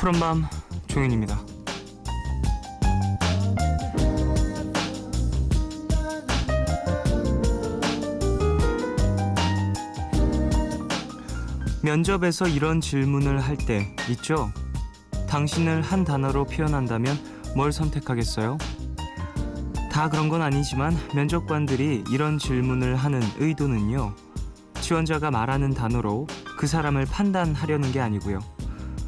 푸른밤 종윤입니다. 면접에서 이런 질문을 할 때 있죠? 당신을 한 단어로 표현한다면 뭘 선택하겠어요? 다 그런 건 아니지만 면접관들이 이런 질문을 하는 의도는요, 지원자가 말하는 단어로 그 사람을 판단하려는 게 아니고요,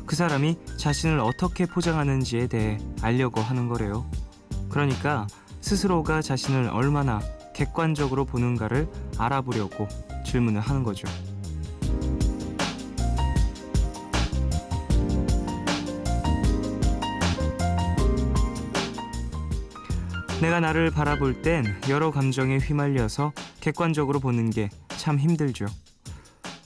그 사람이 자신을 어떻게 포장하는지에 대해 알려고 하는 거래요. 그러니까 스스로가 자신을 얼마나 객관적으로 보는가를 알아보려고 질문을 하는 거죠. 내가 나를 바라볼 땐 여러 감정에 휘말려서 객관적으로 보는 게 참 힘들죠.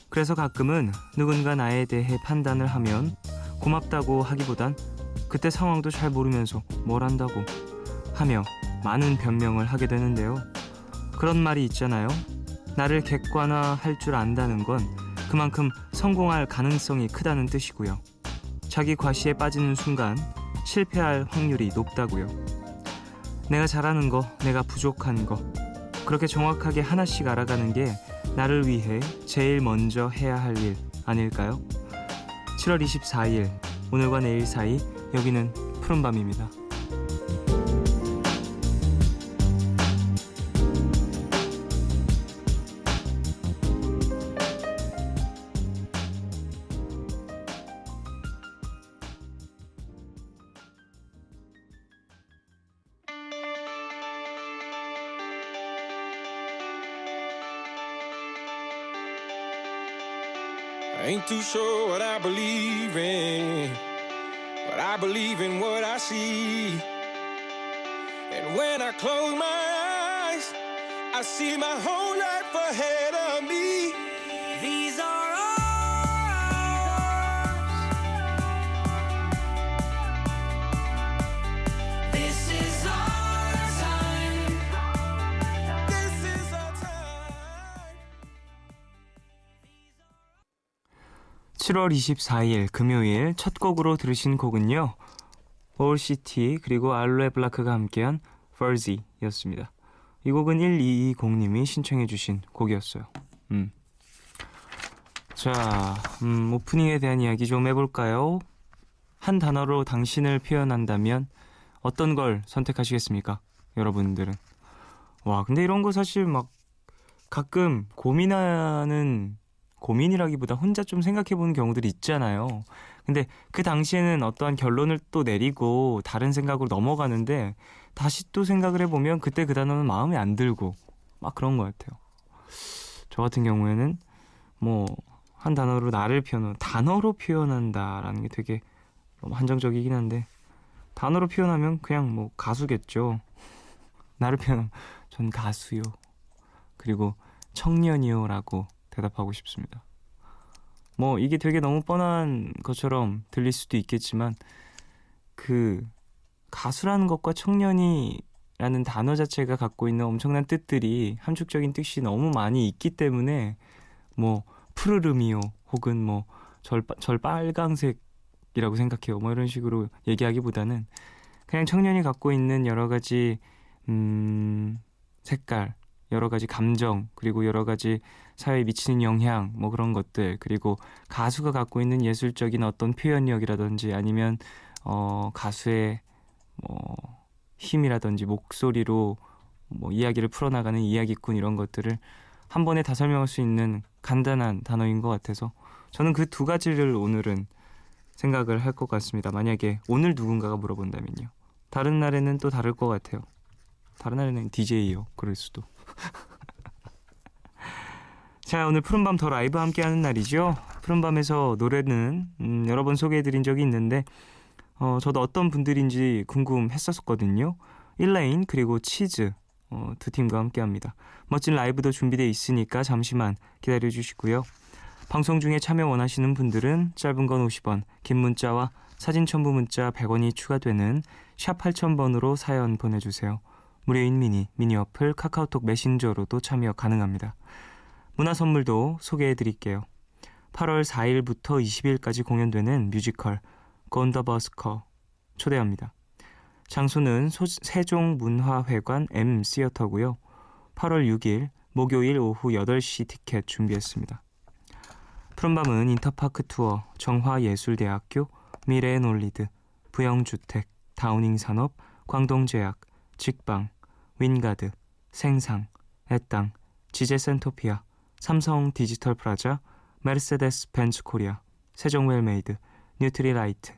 그래서 가끔은 누군가 나에 대해 판단을 하면 고맙다고 하기보단 그때 상황도 잘 모르면서 뭘 한다고 하며 많은 변명을 하게 되는데요. 그런 말이 있잖아요. 나를 객관화할 줄 안다는 건 그만큼 성공할 가능성이 크다는 뜻이고요. 자기 과시에 빠지는 순간 실패할 확률이 높다고요. 내가 잘하는 거, 내가 부족한 거, 그렇게 정확하게 하나씩 알아가는 게 나를 위해 제일 먼저 해야 할 일 아닐까요? 7월 24일, 오늘과 내일 사이, 여기는 푸른밤입니다. I ain't too sure what I believe in, but I believe in what I see. And when I close my eyes, I see my whole life ahead of me. These are ours. This is our time. This is our time. 7월 24일 금요일 첫 곡으로 들으신 곡은요, 올시티 그리고 알로에 블라크가 함께한 Fuzzy였습니다. 이 곡은 1220님이 신청해 주신 곡이었어요. 자, 오프닝에 대한 이야기 좀 해볼까요? 한 단어로 당신을 표현한다면 어떤 걸 선택하시겠습니까? 여러분들은. 와, 근데 이런 거 사실 막 가끔 고민이라기보다 혼자 좀 생각해보는 경우들이 있잖아요. 근데 그 당시에는 어떠한 결론을 또 내리고 다른 생각으로 넘어가는데 다시 또 생각을 해보면 그때 그 단어는 마음에 안 들고 막 그런 것 같아요. 저 같은 경우에는 뭐 한 단어로 나를 단어로 표현한다라는 게 되게 너무 한정적이긴 한데, 단어로 표현하면 그냥 뭐 가수겠죠. 나를 표현하면 전 가수요, 그리고 청년이요 라고 대답하고 싶습니다. 뭐 이게 되게 너무 뻔한 것처럼 들릴 수도 있겠지만, 그 가수라는 것과 청년이라는 단어 자체가 갖고 있는 엄청난 뜻들이, 함축적인 뜻이 너무 많이 있기 때문에 뭐 푸르름이요 혹은 뭐 절 빨강색이라고 생각해요, 뭐 이런 식으로 얘기하기보다는 그냥 청년이 갖고 있는 여러 가지 색깔, 여러 가지 감정, 그리고 여러 가지 사회에 미치는 영향, 뭐 그런 것들, 그리고 가수가 갖고 있는 예술적인 어떤 표현력이라든지 아니면 가수의 뭐 힘이라든지 목소리로 뭐 이야기를 풀어나가는 이야기꾼, 이런 것들을 한 번에 다 설명할 수 있는 간단한 단어인 것 같아서 저는 그 두 가지를 오늘은 생각을 할 것 같습니다. 만약에 오늘 누군가가 물어본다면요. 다른 날에는 또 다를 것 같아요. 다른 날에는 DJ요, 그럴 수도. 자, 오늘 푸른밤 더 라이브 함께하는 날이죠. 푸른밤에서 노래는 여러 번 소개해드린 적이 있는데 저도 어떤 분들인지 궁금했었거든요. 1레인 그리고 치즈 두 팀과 함께합니다. 멋진 라이브도 준비되어 있으니까 잠시만 기다려주시고요. 방송 중에 참여 원하시는 분들은 짧은 건 50원, 긴 문자와 사진 첨부 문자 100원이 추가되는 샵 8000번으로 사연 보내주세요. 무료인 미니 어플 카카오톡 메신저로도 참여 가능합니다. 문화 선물도 소개해드릴게요. 8월 4일부터 20일까지 공연되는 뮤지컬 건더버스커 초대합니다. 장소는 세종문화회관 M시어터고요. 8월 6일 목요일 오후 8시 티켓 준비했습니다. 푸른밤은 인터파크 투어, 정화예술대학교, 미래의논리드, 부영주택, 다우닝산업, 광동제약, 직방, 윈가드, 생상, 애땅, 지제센토피아, 삼성 디지털프라자, 메르세데스 벤츠 코리아, 세종웰메이드, 뉴트리라이트,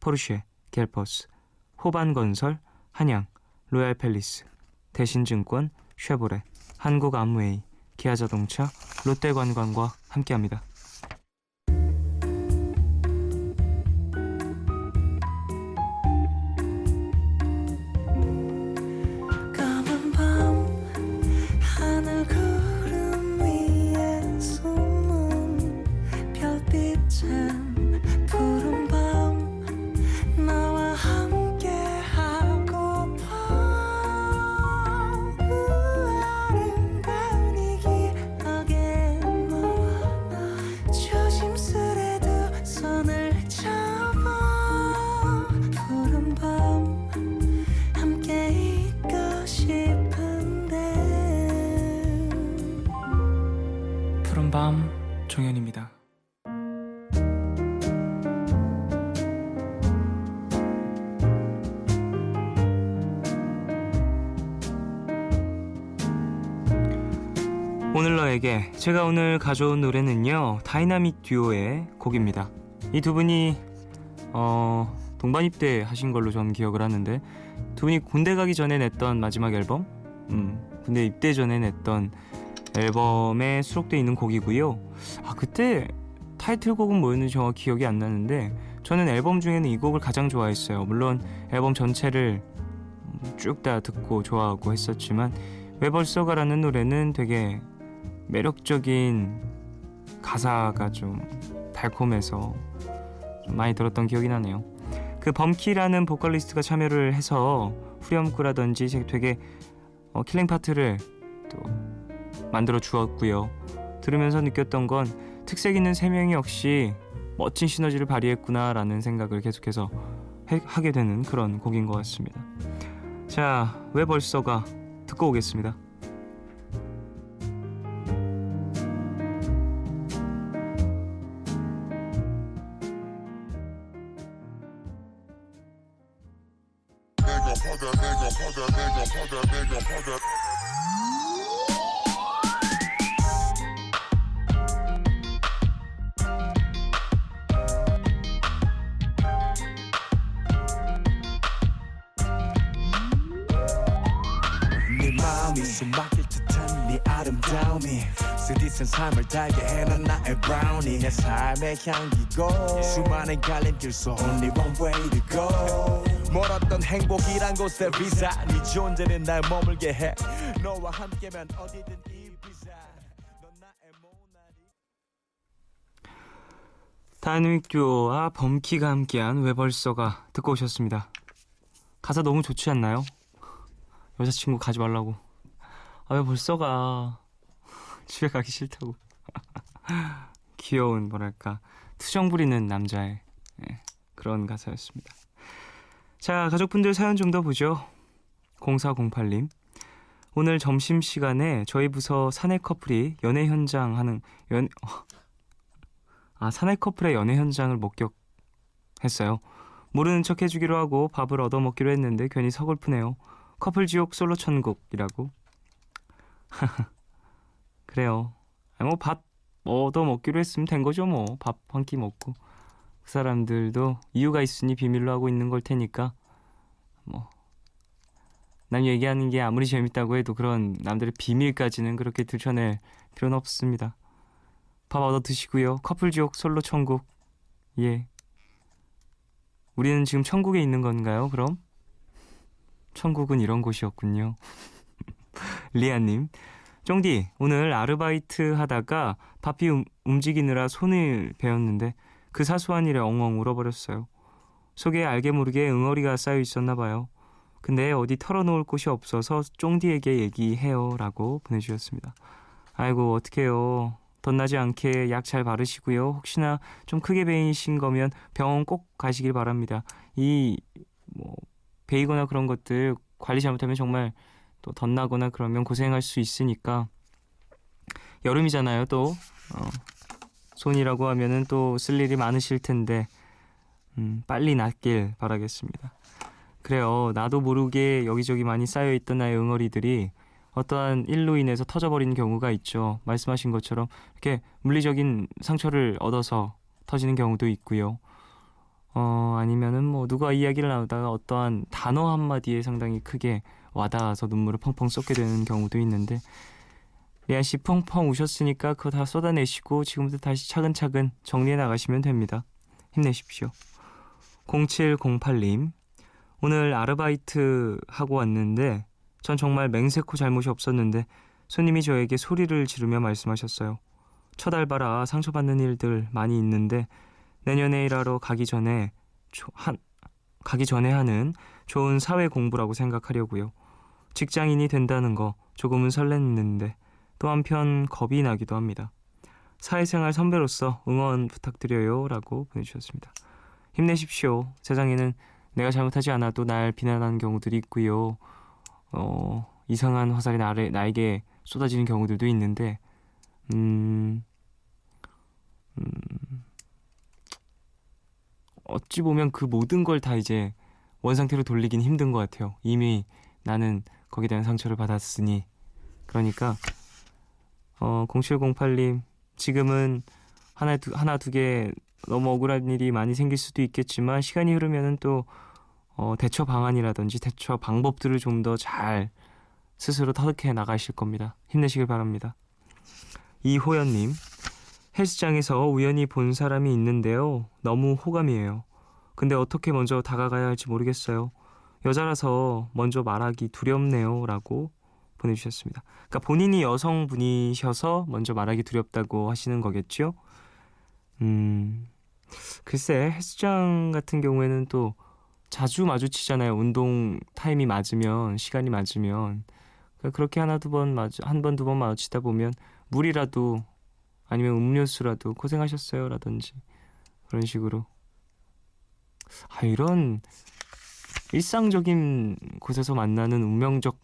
포르쉐, 갤퍼스, 호반건설, 한양, 로얄팰리스, 대신증권, 쉐보레, 한국암웨이, 기아자동차, 롯데관광과 함께합니다. 까만 밤 하늘 구름 위에 숨은 별빛은 푸른 밤 나와 함께 하고파 아름다운 이 기억에 너와 조심스레 두 손을 잡아 푸른 밤 함께 있고 싶은데 푸른밤 종현입니다. 오늘 너에게 제가 오늘 가져온 노래는요 다이나믹 듀오의 곡입니다. 이 두 분이 동반 입대 하신 걸로 저는 기억을 하는데 두 분이 군대 가기 전에 냈던 마지막 앨범 군대 입대 전에 냈던 앨범에 수록되어 있는 곡이고요. 그때 타이틀곡은 뭐였는지 정확히 기억이 안 나는데 저는 앨범 중에는 이 곡을 가장 좋아했어요. 물론 앨범 전체를 쭉 다 듣고 좋아하고 했었지만 왜 벌써가라는 노래는 되게 매력적인 가사가 좀 달콤해서 좀 많이 들었던 기억이 나네요. 그 범키라는 보컬리스트가 참여를 해서 후렴구라든지 되게 킬링 파트를 또 만들어 주었고요. 들으면서 느꼈던 건 특색 있는 세 명이 역시 멋진 시너지를 발휘했구나라는 생각을 계속해서 하게 되는 그런 곡인 것 같습니다. 자, 왜 벌써가 듣고 오겠습니다. 네 마음이 숨막힐 듯한 네 아름다움이 쓰디쓴 삶을 달게 해는 나의 브라우니 내 삶의 향기고 수많은 갈림길 속 only one way to go 멀었던 행복이란 곳에 비자 네 존재는 날 머물게 해 너와 함께면 어디든 이 비자 넌 나의 모나리 다이나믹 듀오와 범키가 함께한 왜 벌써가 듣고 오셨습니다. 가사 너무 좋지 않나요? 여자친구 가지 말라고. 왜 벌써가 집에 가기 싫다고. 귀여운 뭐랄까 투정 부리는 남자의 그런 가사였습니다. 자, 가족분들 사연 좀 더 보죠. 0408님, 오늘 점심시간에 저희 부서 사내 커플이 연애 현장 하는 사내 커플의 연애 현장을 목격했어요. 모르는 척 해주기로 하고 밥을 얻어먹기로 했는데 괜히 서글프네요. 커플 지옥 솔로 천국이라고. 그래요. 뭐 밥 얻어먹기로 했으면 된 거죠. 뭐 밥 한 끼 먹고 그 사람들도 이유가 있으니 비밀로 하고 있는 걸 테니까 뭐 남 얘기하는 게 아무리 재밌다고 해도 그런 남들의 비밀까지는 그렇게 들춰낼 필요는 없습니다. 밥 얻어 드시고요. 커플 지옥 솔로 천국. 예. 우리는 지금 천국에 있는 건가요? 그럼? 천국은 이런 곳이었군요. 리아님, 쫑디, 오늘 아르바이트 하다가 바삐 움직이느라 손을 베었는데 그 사소한 일에 엉엉 울어버렸어요. 속에 알게 모르게 응어리가 쌓여 있었나 봐요. 근데 어디 털어놓을 곳이 없어서 쫑디에게 얘기해요 라고 보내주셨습니다. 아이고 어떡해요. 덧나지 않게 약 잘 바르시고요. 혹시나 좀 크게 베이신 거면 병원 꼭 가시길 바랍니다. 이 뭐 베이거나 그런 것들 관리 잘못하면 정말 또 덧나거나 그러면 고생할 수 있으니까 여름이잖아요. 또 손이라고 하면은 또 쓸 일이 많으실 텐데 빨리 낫길 바라겠습니다. 그래요. 나도 모르게 여기저기 많이 쌓여있던 나의 응어리들이 어떠한 일로 인해서 터져버리는 경우가 있죠. 말씀하신 것처럼 이렇게 물리적인 상처를 얻어서 터지는 경우도 있고요. 아니면은 뭐 누가 이야기를 나누다가 어떠한 단어 한마디에 상당히 크게 와닿아서 눈물을 펑펑 쏟게 되는 경우도 있는데 리안 씨 펑펑 우셨으니까 그거 다 쏟아내시고 지금부터 다시 차근차근 정리해 나가시면 됩니다. 힘내십시오. 0708님, 오늘 아르바이트 하고 왔는데 전 정말 맹세코 잘못이 없었는데 손님이 저에게 소리를 지르며 말씀하셨어요. 첫 알바라 상처받는 일들 많이 있는데 내년에 일하러 가기 전에 하는 좋은 사회 공부라고 생각하려고요. 직장인이 된다는 거 조금은 설렜는데 또 한편 겁이 나기도 합니다. 사회생활 선배로서 응원 부탁드려요 라고 보내주셨습니다. 힘내십시오. 세상에는 내가 잘못하지 않아도 날 비난하는 경우들이 있고요. 이상한 화살이 나에게 쏟아지는 경우들도 있는데 어찌 보면 그 모든 걸 다 이제 원상태로 돌리긴 힘든 것 같아요. 이미 나는 거기에 대한 상처를 받았으니. 그러니까 0708님 지금은 하나 두 개 너무 억울한 일이 많이 생길 수도 있겠지만 시간이 흐르면은 또 대처 방안이라든지 대처 방법들을 좀 더 잘 스스로 터득해 나가실 겁니다. 힘내시길 바랍니다. 이호연님, 헬스장에서 우연히 본 사람이 있는데요. 너무 호감이에요. 근데 어떻게 먼저 다가가야 할지 모르겠어요. 여자라서 먼저 말하기 두렵네요 라고 보내주셨습니다. 그러니까 본인이 여성분이셔서 먼저 말하기 두렵다고 하시는 거겠죠? 글쎄 헬스장 같은 경우에는 또 자주 마주치잖아요. 운동 타임이 맞으면, 시간이 맞으면. 그러니까 그렇게 한 번, 두 번 마주치다 보면 물이라도 아니면 음료수라도 고생하셨어요 라든지 그런 식으로 이런 일상적인 곳에서 만나는 운명적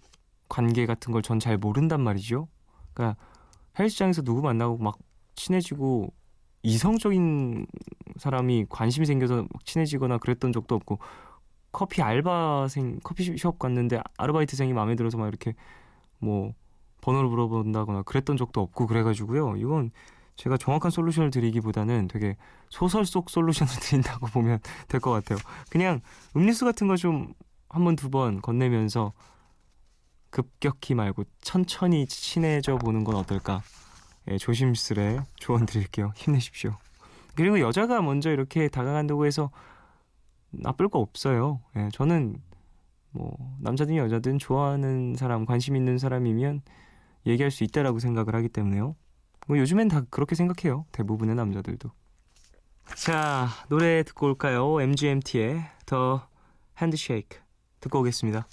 관계 같은 걸 전 잘 모른단 말이죠. 그러니까 헬스장에서 누구 만나고 막 친해지고 이성적인 사람이 관심이 생겨서 막 친해지거나 그랬던 적도 없고 커피숍 갔는데 아르바이트생이 마음에 들어서 막 이렇게 뭐 번호를 물어본다거나 그랬던 적도 없고 그래가지고요. 이건 제가 정확한 솔루션을 드리기보다는 되게 소설 속 솔루션을 드린다고 보면 될 것 같아요. 그냥 음료수 같은 거 좀 한 번, 두 번 건네면서 급격히 말고 천천히 친해져 보는 건 어떨까? 예, 조심스레 조언 드릴게요. 힘내십시오. 그리고 여자가 먼저 이렇게 다가간다고 해서 나쁠 거 없어요. 예, 저는 뭐 남자든 여자든 좋아하는 사람, 관심 있는 사람이면 얘기할 수 있다라고 생각을 하기 때문에요. 뭐 요즘엔 다 그렇게 생각해요. 대부분의 남자들도. 자, 노래 듣고 올까요? MGMT의 The Handshake 듣고 오겠습니다.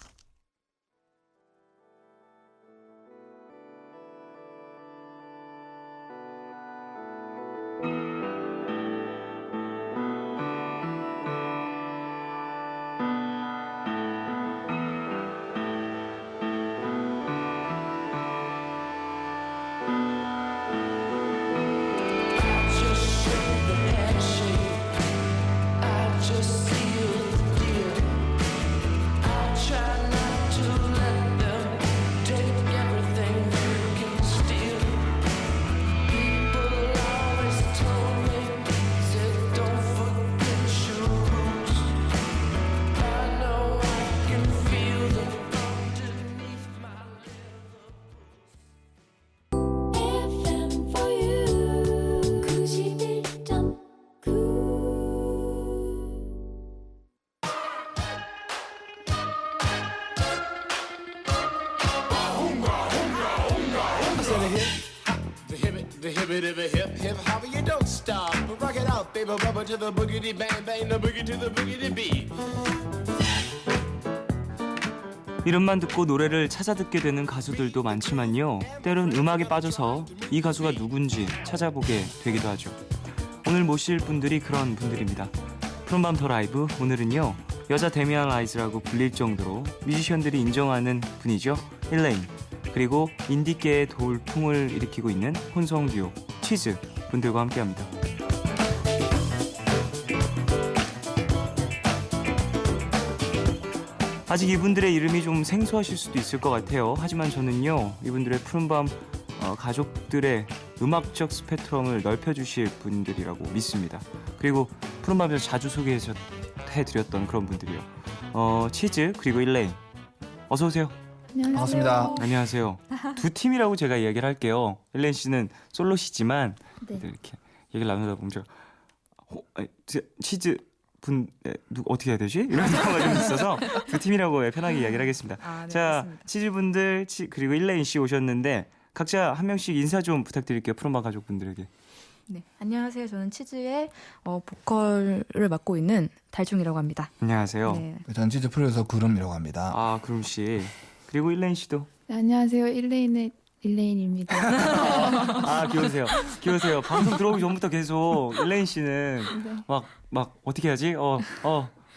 The hip, hip, hopper, you don't stop. Rock it out, baby, rubber to the boogity bang bang, the boogie to the boogity beat. 이름만 듣고 노래를 찾아 듣게 되는 가수들도 많지만요. 때론 음악에 빠져서 이 가수가 누군지 찾아보게 되기도 하죠. 오늘 모실 분들이 그런 분들입니다. 푸른밤 더 라이브, 오늘은요. 여자 데미안 라이즈라고 불릴 정도로 뮤지션들이 인정하는 분이죠. 일레인. 그리고 인디계의 돌풍을 일으키고 있는 혼성 듀오 치즈 분들과 함께합니다. 아직 이분들의 이름이 좀 생소하실 수도 있을 것 같아요. 하지만 저는요, 이분들의 푸른밤 가족들의 음악적 스펙트럼을 넓혀주실 분들이라고 믿습니다. 그리고 푸른밤에서 자주 소개해드렸던 그런 분들이요. 치즈 그리고 일레인, 어서 오세요. 반갑습니다. 안녕하세요. 두 팀이라고 제가 이야기를 할게요. 일레인 씨는 솔로시지만 네. 이렇게 얘기를 나누다 보면 제가 치즈 분 어떻게 해야 되지? 이런 상황이 좀 있어서 두 팀이라고 편하게 이야기를 하겠습니다. 네, 자, 알겠습니다. 치즈 분들 그리고 일레인 씨 오셨는데 각자 한 명씩 인사 좀 부탁드릴게요. 푸른밤 가족분들에게. 네, 안녕하세요. 저는 치즈의 보컬을 맡고 있는 달총이라고 합니다. 안녕하세요. 네. 전 치즈 프로듀서 구름이라고 합니다. 아, 구름 씨. 그리고 일레인 씨도. 네, 안녕하세요. 일레인입니다. 아, 귀여우세요. 귀여우세요. 방송 들어오기 전부터 계속 일레인 씨는 네. 막 어떻게 하지?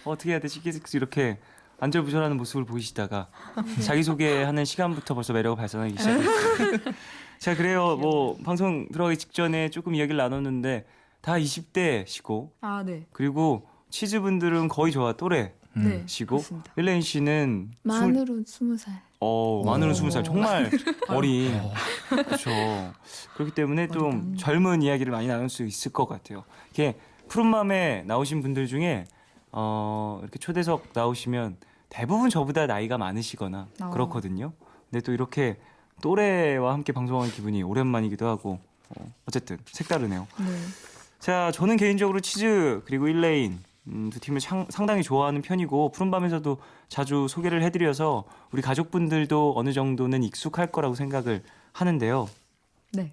어떻게 해야 되지? 계속 이렇게 안절부절하는 모습을 보이시다가 자기소개하는 시간부터 벌써 매력을 발산하기 시작했어요. 자, 그래요. 뭐 방송 들어가기 직전에 조금 이야기를 나눴는데 다 20대시고 아, 네. 그리고 치즈분들은 거의 저와 네. 또래시고 그렇습니다. 일레인 씨는 만으로 20살. 만으로 20살 정말 어린 그렇죠. 그렇기 때문에 좀 젊은 이야기를 많이 나눌 수 있을 것 같아요. 이렇게 푸른맘에 나오신 분들 중에 이렇게 초대석 나오시면 대부분 저보다 나이가 많으시거나 그렇거든요. 근데 또 이렇게 또래와 함께 방송하는 기분이 오랜만이기도 하고 어쨌든 색다르네요. 네. 자, 저는 개인적으로 치즈 그리고 일레인 두 팀을 상당히 좋아하는 편이고 푸른밤에서도 자주 소개를 해드려서 우리 가족분들도 어느 정도는 익숙할 거라고 생각을 하는데요. 네.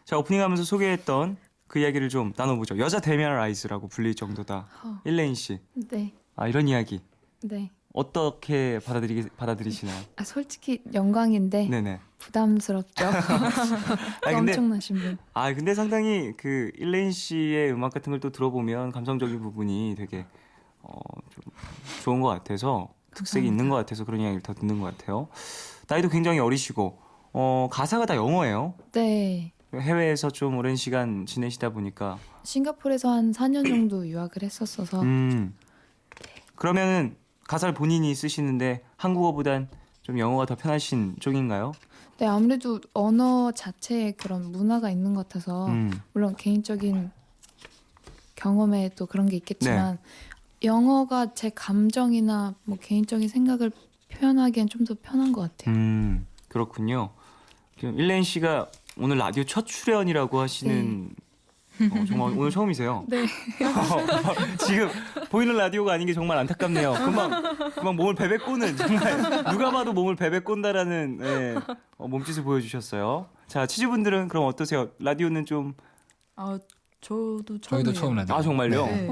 자, 오프닝하면서 소개했던 그 이야기를 좀 나눠보죠. 여자 데미안 라이즈라고 불릴 정도다. 일레인 씨. 네. 아, 이런 이야기 네. 어떻게 받아들이시나요? 아, 솔직히 영광인데 네네. 부담스럽죠. 근데 엄청나신 분. 근데 상당히 그 일레인 씨의 음악 같은 걸 또 들어보면 감성적인 부분이 되게 좀 좋은 것 같아서 특색이 있는 것 같아서 그런 이야기를 더 듣는 것 같아요. 나이도 굉장히 어리시고 가사가 다 영어예요. 네. 해외에서 좀 오랜 시간 지내시다 보니까 싱가포르에서 한 4년 정도 유학을 했었어서 그러면은 가사를 본인이 쓰시는데 한국어보단 좀 영어가 더 편하신 쪽인가요? 네, 아무래도 언어 자체에 그런 문화가 있는 것 같아서 물론 개인적인 경험에 또 그런 게 있겠지만 영어가 제 감정이나 뭐 개인적인 생각을 표현하기엔 좀 더 편한 것 같아요. 그렇군요. 지금 일레인 씨가 오늘 라디오 첫 출연이라고 하시는 정말 오늘 처음이세요? 네. 지금 보이는 라디오가 아닌 게 정말 안타깝네요. 금방 몸을 베베 꼬는 정말 누가 봐도 몸을 베베 꼰다라는 몸짓을 보여주셨어요. 자, 치즈분들은 그럼 어떠세요? 라디오는 좀 저도 처음이에요. 저희도 처음 라디오. 정말요? 네.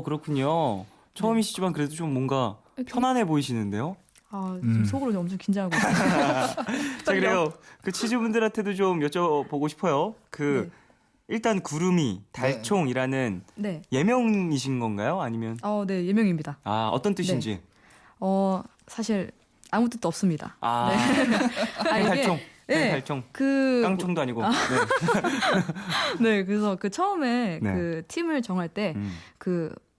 그렇군요. 처음이시지만 그래도 좀 뭔가 편안해 보이시는데요. 지금 속으로 엄청 긴장하고 있어요. 자, 그래요. 그 치즈분들한테도 좀 여쭤보고 싶어요. 일단 구름이 달총이라는 네. 예명이신 건가요? 아니면 네, 예명입니다. 어떤 뜻인지? 사실 아무 뜻도 없습니다. 그냥 달총. 그냥 네. 달총. 깡총도 아니고. 네, 그래서 처음에 네. 그 팀을 정할 때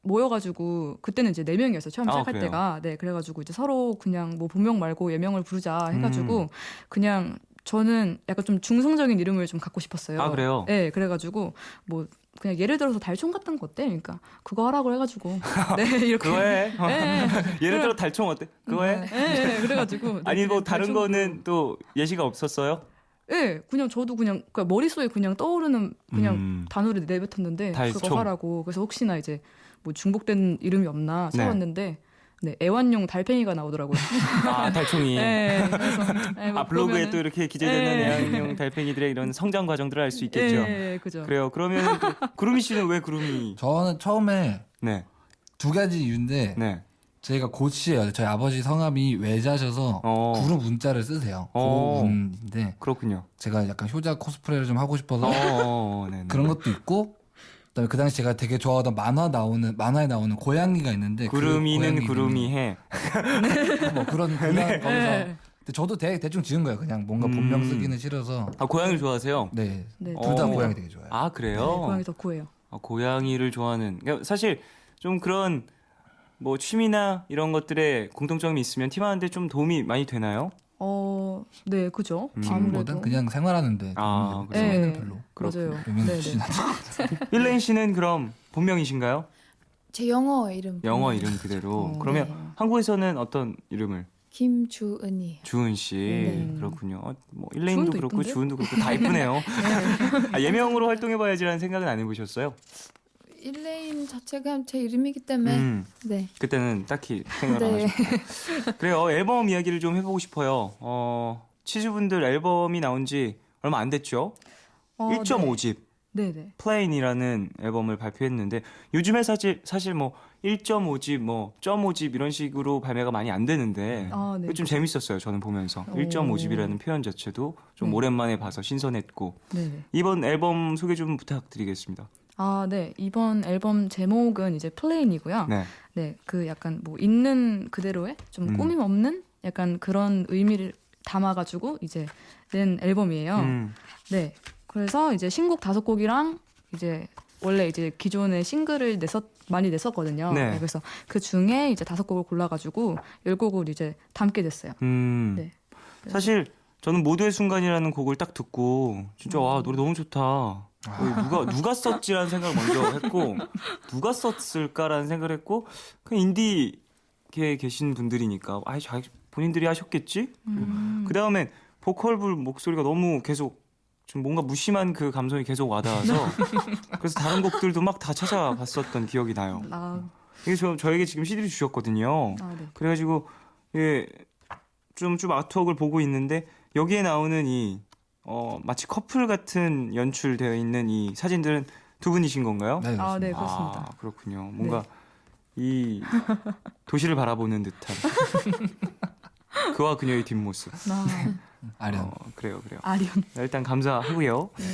모여가지고 그때는 이제 4명이었어요. 처음 시작할 그래요? 때가. 네, 그래가지고 이제 서로 그냥 뭐 본명 말고 예명을 부르자 해가지고 그냥 저는 약간 좀 중성적인 이름을 좀 갖고 싶었어요. 아, 그래요? 네, 그래가지고 뭐 그냥 예를 들어서 달총 같은 거 어때? 그러니까 그거 하라고 해가지고 네 이렇게. 그거 해. 네. 예를 들어 달총 어때? 그거 해. 네, 그래가지고. 아니 뭐 다른 달총으로. 거는 또 예시가 없었어요? 네, 그냥 저도 그냥 머릿속에 그냥 떠오르는 그냥 단어를 내뱉었는데 달총. 그거 하라고. 그래서 혹시나 이제 뭐 중복된 이름이 없나 찾아봤는데 애완용 달팽이가 나오더라고요. 달총이. 네, 그래서 뭐 블로그에 그러면은- 또 이렇게 기재되는 애완용 달팽이들의 이런 성장 과정들을 알 수 있겠죠. 네, 그죠. 그래요. 그러면 또 구름이 씨는 왜 구름이? 저는 처음에 네. 두 가지 이유인데 네. 저희가 고씨예요. 저희 아버지 성함이 외자셔서 구름 문자를 쓰세요. 고운인데 그렇군요. 제가 약간 효자 코스프레를 좀 하고 싶어서 네네. 그런 것도 있고, 그다음에 그 당시 제가 되게 좋아하던 만화에 나오는 고양이가 있는데 구름이는 그 구름이 해. 뭐 그런 거기서 근데 저도 대충 지은 거예요. 그냥 뭔가 본명 쓰기는 싫어서. 아, 고양이를 좋아하세요? 네. 네, 둘 다 어. 고양이 되게 좋아해요. 아, 그래요? 네, 고양이 덕후예요. 고양이를 좋아하는. 그러니까 사실 좀 그런 뭐 취미나 이런 것들에 공통점이 있으면 팀하는데 좀 도움이 많이 되나요? 네, 그죠. 팀보단 그냥 생활하는데. 아, 취미는 네. 별로. 맞아요. 용현 네, 씨는 일레인 씨는 그럼 본명이신가요? 제 영어 이름. 영어 이름 그대로. 그러면 네. 한국에서는 어떤 이름을? 김주은이에요. 주은 씨. 네. 그렇군요. 뭐 일레인도 주은도 그렇고 이쁜데? 주은도 그렇고 다 이쁘네요. 아, 예명으로 활동해봐야지라는 생각은 안 해보셨어요? 일레인 자체가 제 이름이기 때문에 네. 그때는 딱히 생각을 안 네. 하셨고. 그래요. 앨범 이야기를 좀 해보고 싶어요. 치즈분들 앨범이 나온 지 얼마 안 됐죠? 1.5집 네네. 플레인이라는 앨범을 발표했는데 요즘에 사실 뭐 1.5집 뭐 0.5집 이런 식으로 발매가 많이 안 되는데 네. 좀 재밌었어요. 저는 보면서 1.5집이라는 표현 자체도 좀 네. 오랜만에 봐서 신선했고 네네. 이번 앨범 소개 좀 부탁드리겠습니다. 네. 이번 앨범 제목은 이제 플레인이고요. 네. 네, 그 약간 뭐 있는 그대로의 좀 꾸밈 없는 약간 그런 의미를 담아가지고 이제 낸 앨범이에요. 네. 그래서 이제 신곡 5곡이랑 이제 원래 이제 기존에 싱글을 많이 냈었거든요. 네. 그래서 그 중에 이제 5곡을 골라가지고 10곡을 이제 담게 됐어요. 네. 사실 저는 모두의 순간이라는 곡을 딱 듣고 진짜 와 노래 너무 좋다. 누가 썼지라는 생각을 먼저 했고 누가 썼을까라는 생각을 했고 그 인디계에 계신 분들이니까 본인들이 하셨겠지. 그 다음엔 보컬 목소리가 너무 계속 좀 뭔가 무심한 그 감성이 계속 와닿아서 그래서 다른 곡들도 막 다 찾아봤었던 기억이 나요. 이게 저에게 지금 CD를 주셨거든요. 네. 그래가지고 좀 아트웍을 보고 있는데 여기에 나오는 이 마치 커플 같은 연출되어 있는 이 사진들은 두 분이신 건가요? 네, 그렇습니다. 네, 그렇습니다. 그렇군요. 뭔가 이 도시를 바라보는 듯한 그와 그녀의 뒷모습. 아련. 그래요. 아련. 일단 감사하고요. 네.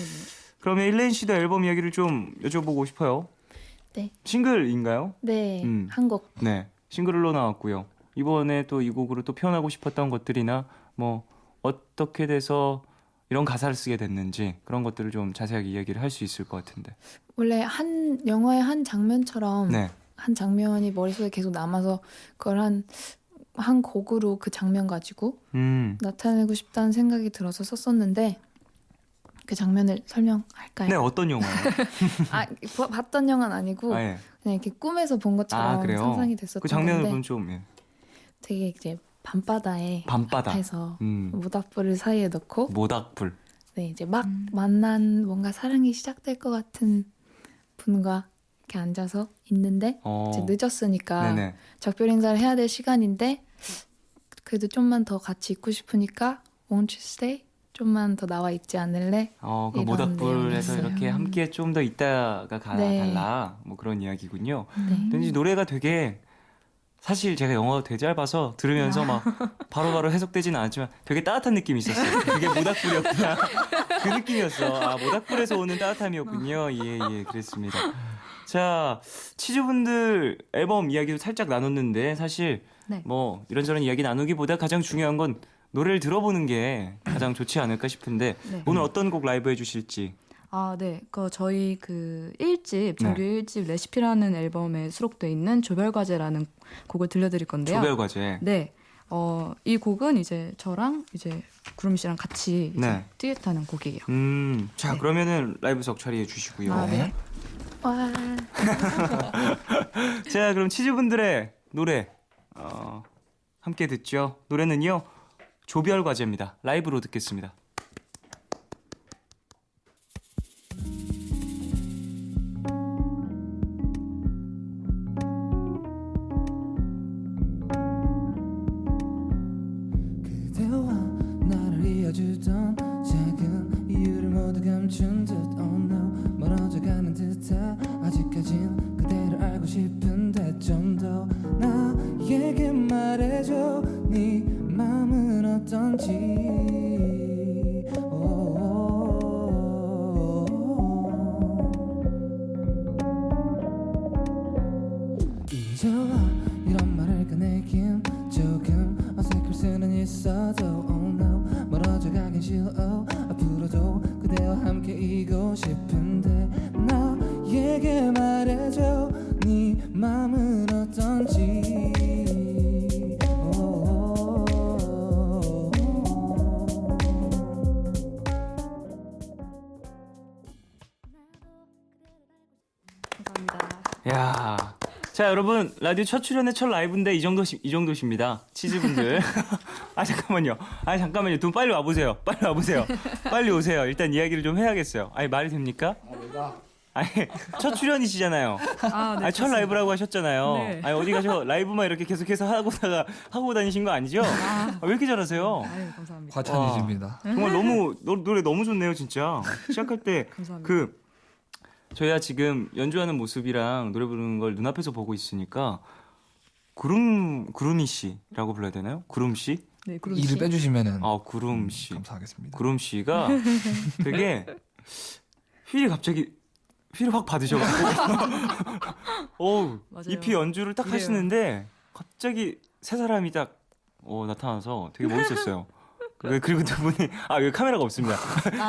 그러면 일레인 씨도 앨범 이야기를 좀 여쭤보고 싶어요. 네. 싱글인가요? 네. 한 곡. 네, 싱글로 나왔고요. 이번에 또 이 곡으로 또 표현하고 싶었던 것들이나 뭐 어떻게 돼서 이런 가사를 쓰게 됐는지 그런 것들을 좀 자세하게 이야기를 할 수 있을 것 같은데. 원래 한 영화의 한 장면처럼 네. 한 장면이 머릿속에 계속 남아서 그걸 한 곡으로 그 장면 가지고 나타내고 싶다는 생각이 들어서 썼었는데 그 장면을 설명할까요? 네, 어떤 영화요? 봤던 영화는 아니고 예. 그냥 이렇게 꿈에서 본 것처럼 그래요? 상상이 됐었던 그 장면을 건데 보면 좀 되게 이제 밤바다에 밤바다. 앞에서 모닥불을 사이에 넣고 모닥불. 네, 이제 막 만난 뭔가 사랑이 시작될 것 같은 분과 이렇게 앉아서 있는데 이제 늦었으니까 네네. 작별 인사를 해야 될 시간인데 그래도 좀만 더 같이 있고 싶으니까 Won't you stay? 좀만 더 나와 있지 않을래? 그 이런 모닥불에서 내용이었어요. 이렇게 함께 좀 더 있다가 네. 달라 뭐 그런 이야기군요. 네. 왠지 노래가 되게 사실 제가 영어가 되게 짧아서 들으면서 막 바로바로 해석되지는 않았지만 되게 따뜻한 느낌이 있었어요. 그게 모닥불이었구나. 그 느낌이었어. 모닥불에서 오는 따뜻함이었군요. 예, 그랬습니다. 자, 치즈분들 앨범 이야기도 살짝 나눴는데 사실 네. 뭐 이런저런 이야기 나누기보다 가장 중요한 건 노래를 들어보는 게 가장 좋지 않을까 싶은데 네. 오늘 어떤 곡 라이브 해주실지. 네. 저희 그 1집, 정규 1집 레시피라는 앨범에 수록돼 있는 조별과제라는 곡을 들려드릴 건데요. 조별과제. 네. 이 곡은 이제 저랑 이제 구름 씨랑 같이 이제 네. 듀엣하는 곡이에요. 자, 그러면은 라이브석 처리해 주시고요. 네. 와. 자, 그럼 치즈분들의 노래 함께 듣죠. 노래는요. 조별과제입니다. 라이브로 듣겠습니다. 그대와 나를 이어주던 작은 이유를 모두 감춘 듯 Oh no 멀어져가는 듯해 아직까진 그대를 알고 싶은데 좀 더 나의 하기 싫어 앞으로도 그대와 함께이고 싶은데 나에게 말해줘 네 맘은 어떤지 감사합니다. 야, 자 여러분 라디오 첫 출연의 첫 라이브인데 이 정도십니다. 치즈분들. 아 잠깐만요. 두 분 빨리 와보세요. 빨리 오세요. 일단 이야기를 좀 해야겠어요. 아니 말이 됩니까? 아니 첫 출연이시잖아요. 네, 아니, 첫 라이브라고 하셨잖아요. 네. 아니 어디 가서 라이브만 이렇게 계속해서 하고 다니신 거 아니죠? 왜 이렇게 잘하세요? 아유, 감사합니다. 과찬이십니다. 정말 노래 너무 좋네요, 진짜. 시작할 때 감사합니다. 저희가 지금 연주하는 모습이랑 노래 부르는 걸 눈앞에서 보고 있으니까 구름이 씨라고 불러야 되나요? 구름 씨? 네, 구름 이를 씨. 빼주시면은 구름 씨. 감사하겠습니다. 구름 씨가 되게 휠을 확 받으셔가지고 맞아요. EP 연주를 딱 이래요. 하시는데 갑자기 세 사람이 딱 나타나서 되게 멋있었어요. 그리고 두 분이 여기 카메라가 없습니다.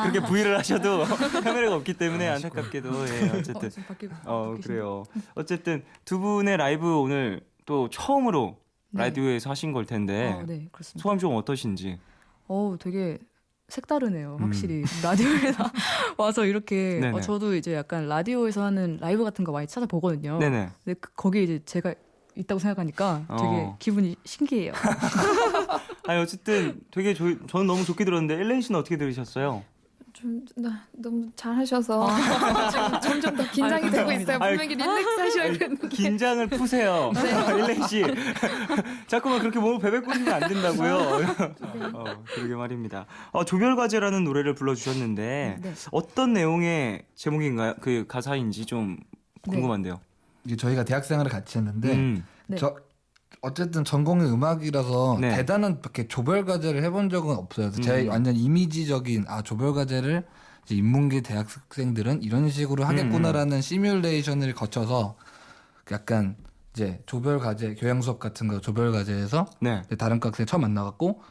그렇게 V를 하셔도 카메라가 없기 때문에 안타깝게도 어쨌든 지금 밖에 그래요. 어쨌든 두 분의 라이브 오늘 또 처음으로 네. 라디오에서 하신 걸 텐데 네, 그렇습니다. 소감 좀 어떠신지. 되게 색다르네요. 확실히 라디오에서 와서 이렇게 네네. 저도 이제 약간 라디오에서 하는 라이브 같은 거 많이 찾아보거든요. 네네. 근데 거기에 이제 제가 있다고 생각하니까 되게 기분이 신기해요. 아니 어쨌든 되게 저는 너무 좋게 들었는데 엘렌 씨는 어떻게 들으셨어요? 너무 잘하셔서 지금 점점 더 긴장이 되고 있어요. 분명히 릴렉스 하셔야 되는데. 긴장을 푸세요. 엘렌 씨. 자꾸만 그렇게 몸을 베베 꼬시면 안 된다고요. 그러게 말입니다. 조별과제라는 노래를 불러주셨는데 네. 어떤 내용의 제목인가요? 그 가사인지 좀 궁금한데요. 이게 저희가 대학생활을 같이 했는데 네. 어쨌든 전공이 음악이라서 네. 대단한 이렇게 조별 과제를 해본 적은 없어요. 그래서 제 완전 이미지적인 조별 과제를 이제 인문계 대학생들은 이런 식으로 하겠구나라는 시뮬레이션을 거쳐서 약간 이제 조별 과제 교양 수업 같은 거 조별 과제에서 네. 다른 학생 처음 만나갖고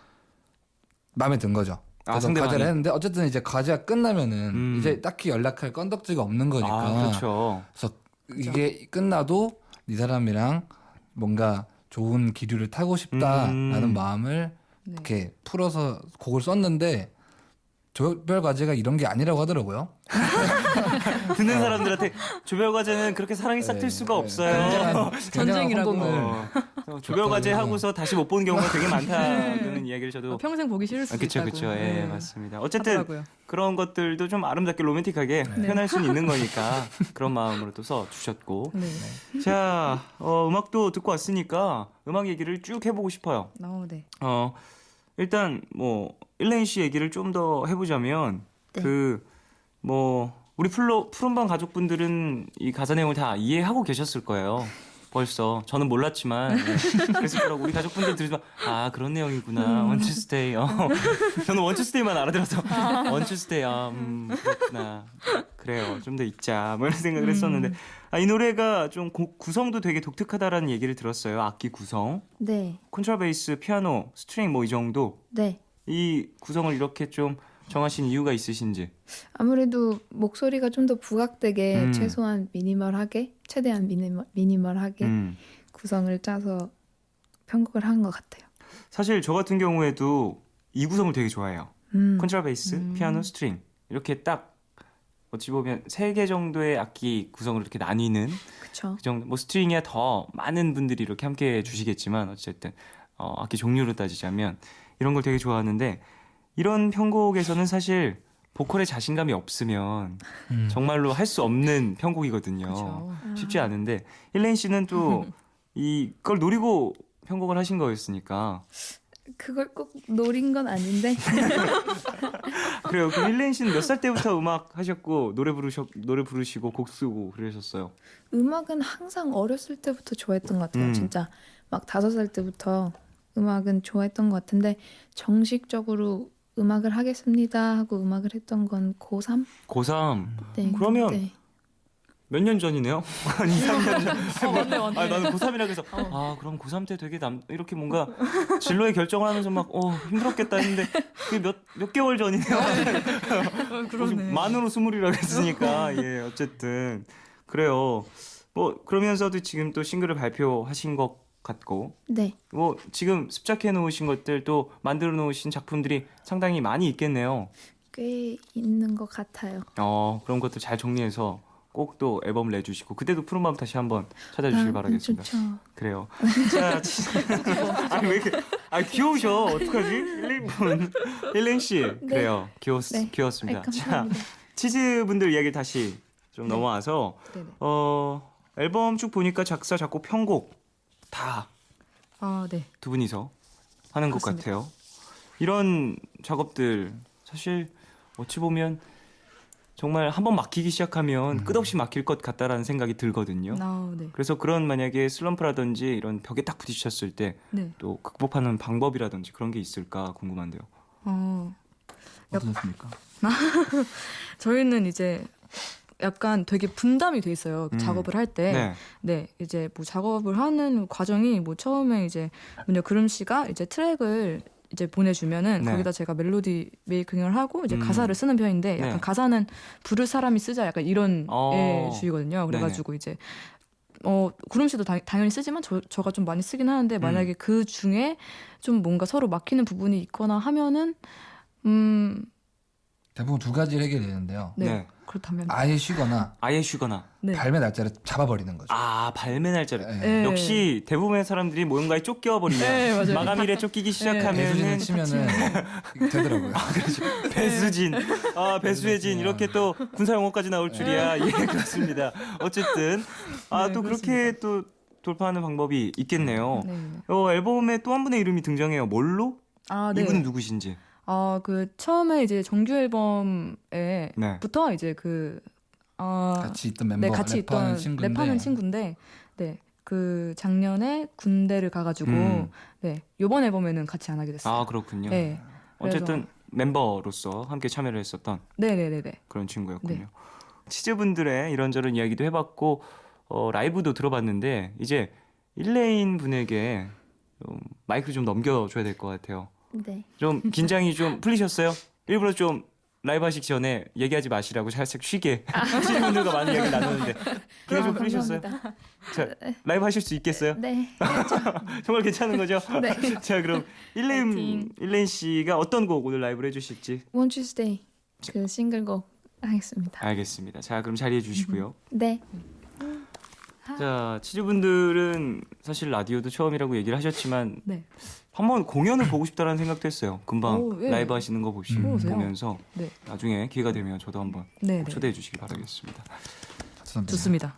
마음에 든 거죠. 그래서 상대방이. 과제를 했는데 어쨌든 이제 과제가 끝나면은 이제 딱히 연락할 건덕지가 없는 거니까. 그렇죠. 그래서 이게 끝나도 이 사람이랑 뭔가 좋은 기류를 타고 싶다라는 마음을 네. 이렇게 풀어서 곡을 썼는데 조별 과제가 이런 게 아니라고 하더라고요. 듣는 사람들한테 조별과제는 그렇게 사랑이 싹 틀 수가 없어요. 전쟁이라고. 조별과제 하고서 다시 못 보는 경우가 되게 많다는 이야기를 저도 평생 보기 싫을 수도 그쵸, 있다고. 그쵸. 예, 맞습니다. 어쨌든 하더라고요. 그런 것들도 좀 아름답게 로맨틱하게 표현할 수는 있는 거니까 그런 마음으로 또 써주셨고. 네. 자, 음악도 듣고 왔으니까 음악 얘기를 쭉 해보고 싶어요. 네. 일단 뭐 일레인 씨 얘기를 좀 더 해보자면 네. 우리 푸른밤 가족분들은 이 가사 내용을 다 이해하고 계셨을 거예요. 벌써 저는 몰랐지만 그랬을 거라고. 우리 가족분들 들으면 그런 내용이구나. Want to stay. 저는 Want to stay만 알아들어서 Want to stay. 그렇구나. 그래요. 좀 더 있자. 뭐 이런 생각을 했었는데 이 노래가 좀 구성도 되게 독특하다라는 얘기를 들었어요. 악기 구성. 네, 콘트라베이스, 피아노, 스트링 뭐 이 정도. 네. 이 구성을 이렇게 좀 정하신 이유가 있으신지. 아무래도 목소리가 좀 더 부각되게 최소한 최소한 미니멀하게, 최대한 미니멀하게 구성을 짜서 편곡을 한 것 같아요. 사실 저 같은 경우에도 이 구성을 되게 좋아해요. 콘트라베이스, 피아노, 스트링 이렇게 딱 어찌 보면 3개 정도의 악기 구성을 이렇게 나뉘는 그쵸? 그 정도. 뭐 스트링이야 더 많은 분들이 이렇게 함께 해주시겠지만 어쨌든 악기 종류로 따지자면 이런 걸 되게 좋아하는데 이런 편곡에서는 사실 보컬에 자신감이 없으면 정말로 할 수 없는 편곡이거든요. 그쵸. 쉽지 않은데 일레인 씨는 또 이걸 노리고 편곡을 하신 거였으니까. 그걸 꼭 노린 건 아닌데 그래요. 그럼 일레인 씨는 몇 살 때부터 음악 하셨고 노래 부르시고 곡 쓰고 그러셨어요? 음악은 항상 어렸을 때부터 좋아했던 것 같아요. 진짜 막 5살 때부터 음악은 좋아했던 것 같은데 정식적으로 음악을 하겠습니다 하고 음악을 했던 건 고3? 고3. 네. 그러면 네. 몇 년 전이네요? 한 2, 3년 전. 맞네, 맞네. 아, 나는 고3이라 그래서 그럼 고3 때 되게 이렇게 뭔가 진로의 결정을 하면서 막 힘들었겠다 했는데 그게 몇 개월 전이네요. 그러네. 만으로 20이라고 했으니까 예, 어쨌든 그래요. 뭐 그러면서도 지금 또 싱글을 발표하신 것 같고 네. 뭐 지금 습작해 놓으신 것들 또 만들어 놓으신 작품들이 상당히 많이 있겠네요. 꽤 있는 것 같아요. 그런 것들 잘 정리해서 꼭 또 앨범을 내주시고 그때도 푸른밤 다시 한번 찾아주시길 바라겠습니다. 좋죠. 그래요. 자, 아니 왜 이렇게 귀여우셔? 어떡하지? 힐링 씨, 그래요. 네. 귀여웠습니다. 아이, 감사합니다. 자, 치즈 분들 이야기 다시 좀 넘어와서 네네. 앨범 쭉 보니까 작사, 작곡, 편곡 다 네. 두 분이서 하는 것 그렇습니다. 같아요. 이런 작업들 사실 어찌 보면 정말 한번 막히기 시작하면 끝없이 막힐 것 같다라는 생각이 들거든요. 네. 그래서 그런 만약에 슬럼프라든지 이런 벽에 딱 부딪혔을 때 또 네. 극복하는 방법이라든지 그런 게 있을까 궁금한데요. 어떻습니까? 저희는 이제 약간 되게 분담이 돼 있어요. 작업을 할 때. 네. 네, 이제 뭐 작업을 하는 과정이 뭐 처음에 이제 먼저 그름 씨가 이제 트랙을 이제 보내주면은 네. 거기다 제가 멜로디 메이킹을 하고 이제 가사를 쓰는 편인데 약간 네. 가사는 부를 사람이 쓰자 약간 이런 어. 주의거든요. 그래가지고 이제 구름 씨도 당연히 쓰지만 저가 좀 많이 쓰긴 하는데 만약에 그 중에 좀 뭔가 서로 막히는 부분이 있거나 하면은 대부분 두 가지를 해결되는데요. 네. 네. 그렇다면 아예 쉬거나 아예 쉬거나 네. 발매 날짜를 잡아버리는 거죠. 발매 날짜를 네. 역시 대부분의 사람들이 뭔가에 쫓겨버리면 네, 맞아요. 마감일에 쫓기기 배수진을 시작하면은 치면은 되더라고요. 배수진, 배수혜진 이렇게 또 군사 용어까지 나올 줄이야. 예, 그렇습니다. 어쨌든 네, 또 그렇게 또 돌파하는 방법이 있겠네요. 네. 앨범에 또 한 분의 이름이 등장해요. 뭘로? 네. 이분은 누구신지. 그 처음에 이제 정규 앨범에 네. 부터 이제 같이 있던 멤버, 네, 같이 있던 친구인데 랩하는 친구인데, 네, 그 작년에 군대를 가가지고, 네, 이번 앨범에는 같이 안 하게 됐어요. 그렇군요. 네, 어쨌든 멤버로서 함께 참여를 했었던 네네네네. 그런 친구였군요. 네. 치즈분들의 이런저런 이야기도 해봤고 라이브도 들어봤는데 이제 1레인 분에게 마이크를 좀 넘겨줘야 될 것 같아요. 네. 좀 긴장이 좀 풀리셨어요? 일부러 좀 라이브 하시기 전에 얘기하지 마시라고 살짝 쉬게 치즈분들과 많은 이야기 나누는데 긴장 좀 풀리셨어요? 감사합니다. 자, 라이브 하실 수 있겠어요? 네. 정말 괜찮은 거죠? 네. 자, 그럼 일레인 씨가 어떤 곡 오늘 라이브를 해주실지 Won't You Stay 그 싱글곡 하겠습니다. 알겠습니다. 자, 그럼 자리해 주시고요. 네. 자, 치즈분들은 사실 라디오도 처음이라고 얘기를 하셨지만 네. 한번 공연을 보고 싶다라는 생각도 했어요. 금방 예. 라이브 하시는 거 그러세요? 보면서 네. 나중에 기회가 되면 저도 한번 네. 꼭 초대해 주시기 바라겠습니다. 좋습니다.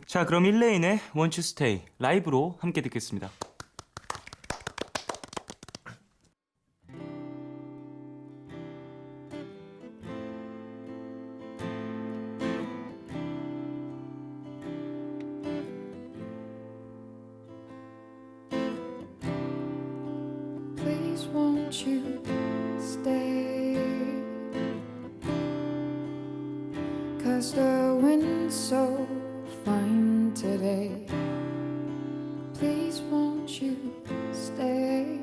자, 그럼 1레인의 Want You Stay 라이브로 함께 듣겠습니다. Please won't you stay? 'Cause the wind's so fine today. Please won't you stay?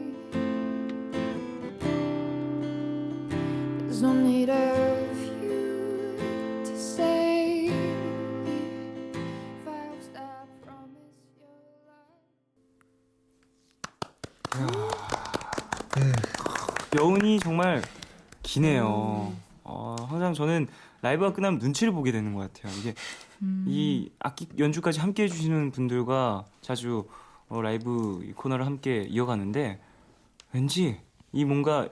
There's no need of you to say. Vows I promise your love. 여운이 정말 기네요. 항상 저는 라이브가 끝나면 눈치를 보게 되는 것 같아요. 이게 이 악기 연주까지 함께 해주시는 분들과 자주 라이브 이 코너를 함께 이어가는데 왠지 이 뭔가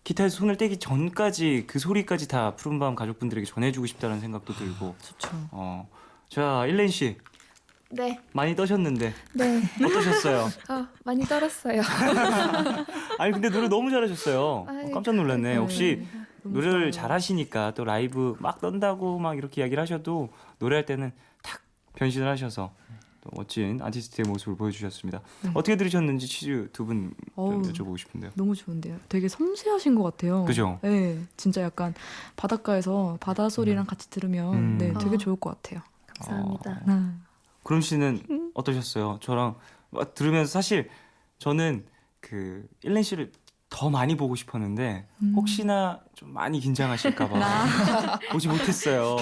기타에서 손을 떼기 전까지 그 소리까지 다 푸른밤 가족분들에게 전해주고 싶다는 생각도 들고. 좋죠. 자, 일렌 씨 네, 많이 떠셨는데 네. 어떠셨어요? 많이 떨었어요. 아니 근데 노래 너무 잘하셨어요. 아이, 깜짝 놀랐네. 역시 너무 노래를 좋아요. 잘하시니까 또 라이브 막 떤다고 막 이렇게 이야기를 하셔도 노래할 때는 탁 변신을 하셔서 또 멋진 아티스트의 모습을 보여주셨습니다. 어떻게 들으셨는지 치즈 두 분 좀 여쭤보고 싶은데요. 너무 좋은데요. 되게 섬세하신 것 같아요. 그죠? 네, 진짜 약간 바닷가에서 바다 소리랑 같이 들으면 네, 되게 아. 좋을 것 같아요. 감사합니다. 구름 씨는 어떠셨어요? 저랑 막 들으면서 사실 저는 그 일렌 씨를 더 많이 보고 싶었는데 혹시나 좀 많이 긴장하실까봐 보지 못했어요.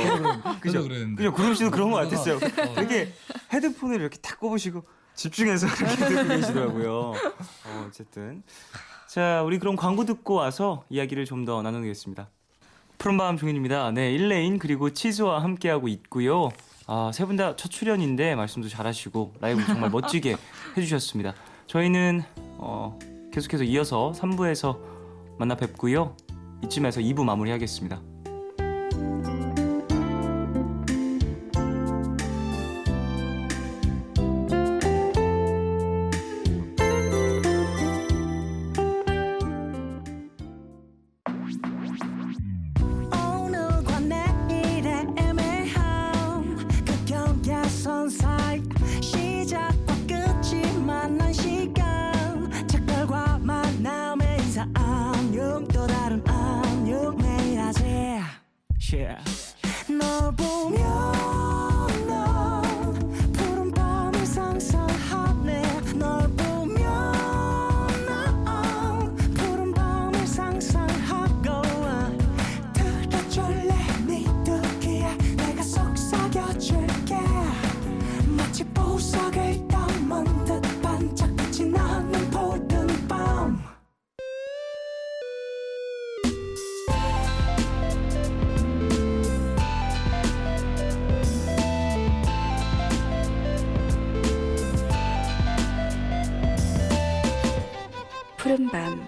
그죠 그랬는데. 그죠? 구름 씨도 그런 것 같았어요. 되게 헤드폰을 이렇게 탁 꼽으시고 집중해서 이렇게 듣고 계시더라고요. 어쨌든 자, 우리 그럼 광고 듣고 와서 이야기를 좀 더 나누겠습니다. 푸른밤 종현입니다. 네, 일레인 그리고 치즈와 함께하고 있고요. 세 분 다 첫 출연인데 말씀도 잘하시고 라이브 정말 멋지게 해주셨습니다. 저희는 계속해서 이어서 3부에서 만나 뵙고요. 이쯤에서 2부 마무리하겠습니다. 오늘과 내일의 애매함 그 경계선 사이 시작과 끝이 만난 시간 작별과 만남의 인사 안녕 또 다른 안녕 매일 하지 널 보면 넌 푸른 밤을 상상하네 널 보면 넌 푸른 밤을 상상하고 들어줄래 네 두기에 내가 속삭여줄게 마치 보석을 담은 듯 반짝빛이 나는 푸른 밤 푸른밤.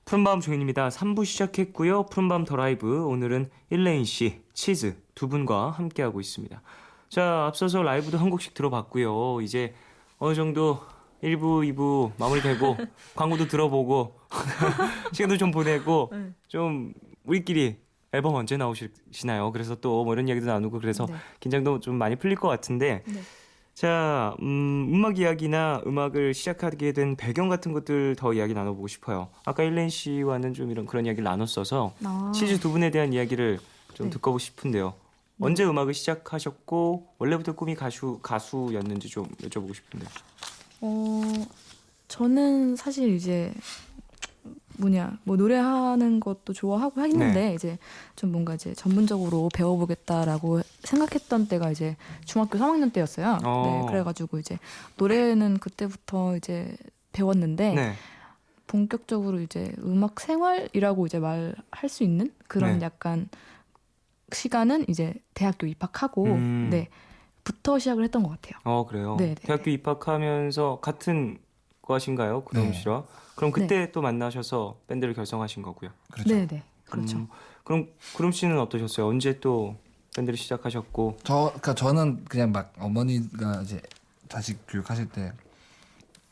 푸른밤 종현입니다. 3부 시작했고요. 푸른밤 더 라이브 오늘은 일레인 씨, 치즈 두 분과 함께하고 있습니다. 자, 앞서서 라이브도 한 곡씩 들어봤고요. 이제 어느 정도 1부, 2부 마무리되고 광고도 들어보고 시간도 좀 보내고 좀 우리끼리 앨범 언제 나오시나요? 그래서 또 뭐 이런 이야기도 나누고 그래서 네. 긴장도 좀 많이 풀릴 것 같은데 네. 자, 음악 이야기나 음악을 시작하게 된 배경 같은 것들 더 이야기 나눠보고 싶어요. 아까 일렌 씨와는 좀 그런 이야기를 나눴어서 치즈 두 분에 대한 이야기를 좀 네. 듣고 싶은데요. 언제 음악을 시작하셨고 원래부터 꿈이 가수였는지 좀 여쭤보고 싶은데요. 저는 사실 이제 뭐 노래하는 것도 좋아하고 했는데 이제 좀 뭔가 이제 전문적으로 배워보겠다라고 생각했던 때가 이제 중학교 3학년 때였어요. 네, 그래가지고 이제 노래는 그때부터 이제 배웠는데 네. 본격적으로 이제 음악 생활이라고 이제 말할 수 있는 그런 네. 약간 시간은 이제 대학교 입학하고 부터 시작을 했던 것 같아요. 그래요? 네, 네, 대학교 입학하면서 같은 과신가요? 구름 네. 씨와? 그럼 그때 또 만나셔서 밴드를 결성하신 거고요. 그렇죠. 네네 그렇죠. 그럼 구름 씨는 어떠셨어요? 언제 또 밴드를 시작하셨고? 그러니까 저는 그냥 막 어머니가 이제 자식 교육하실 때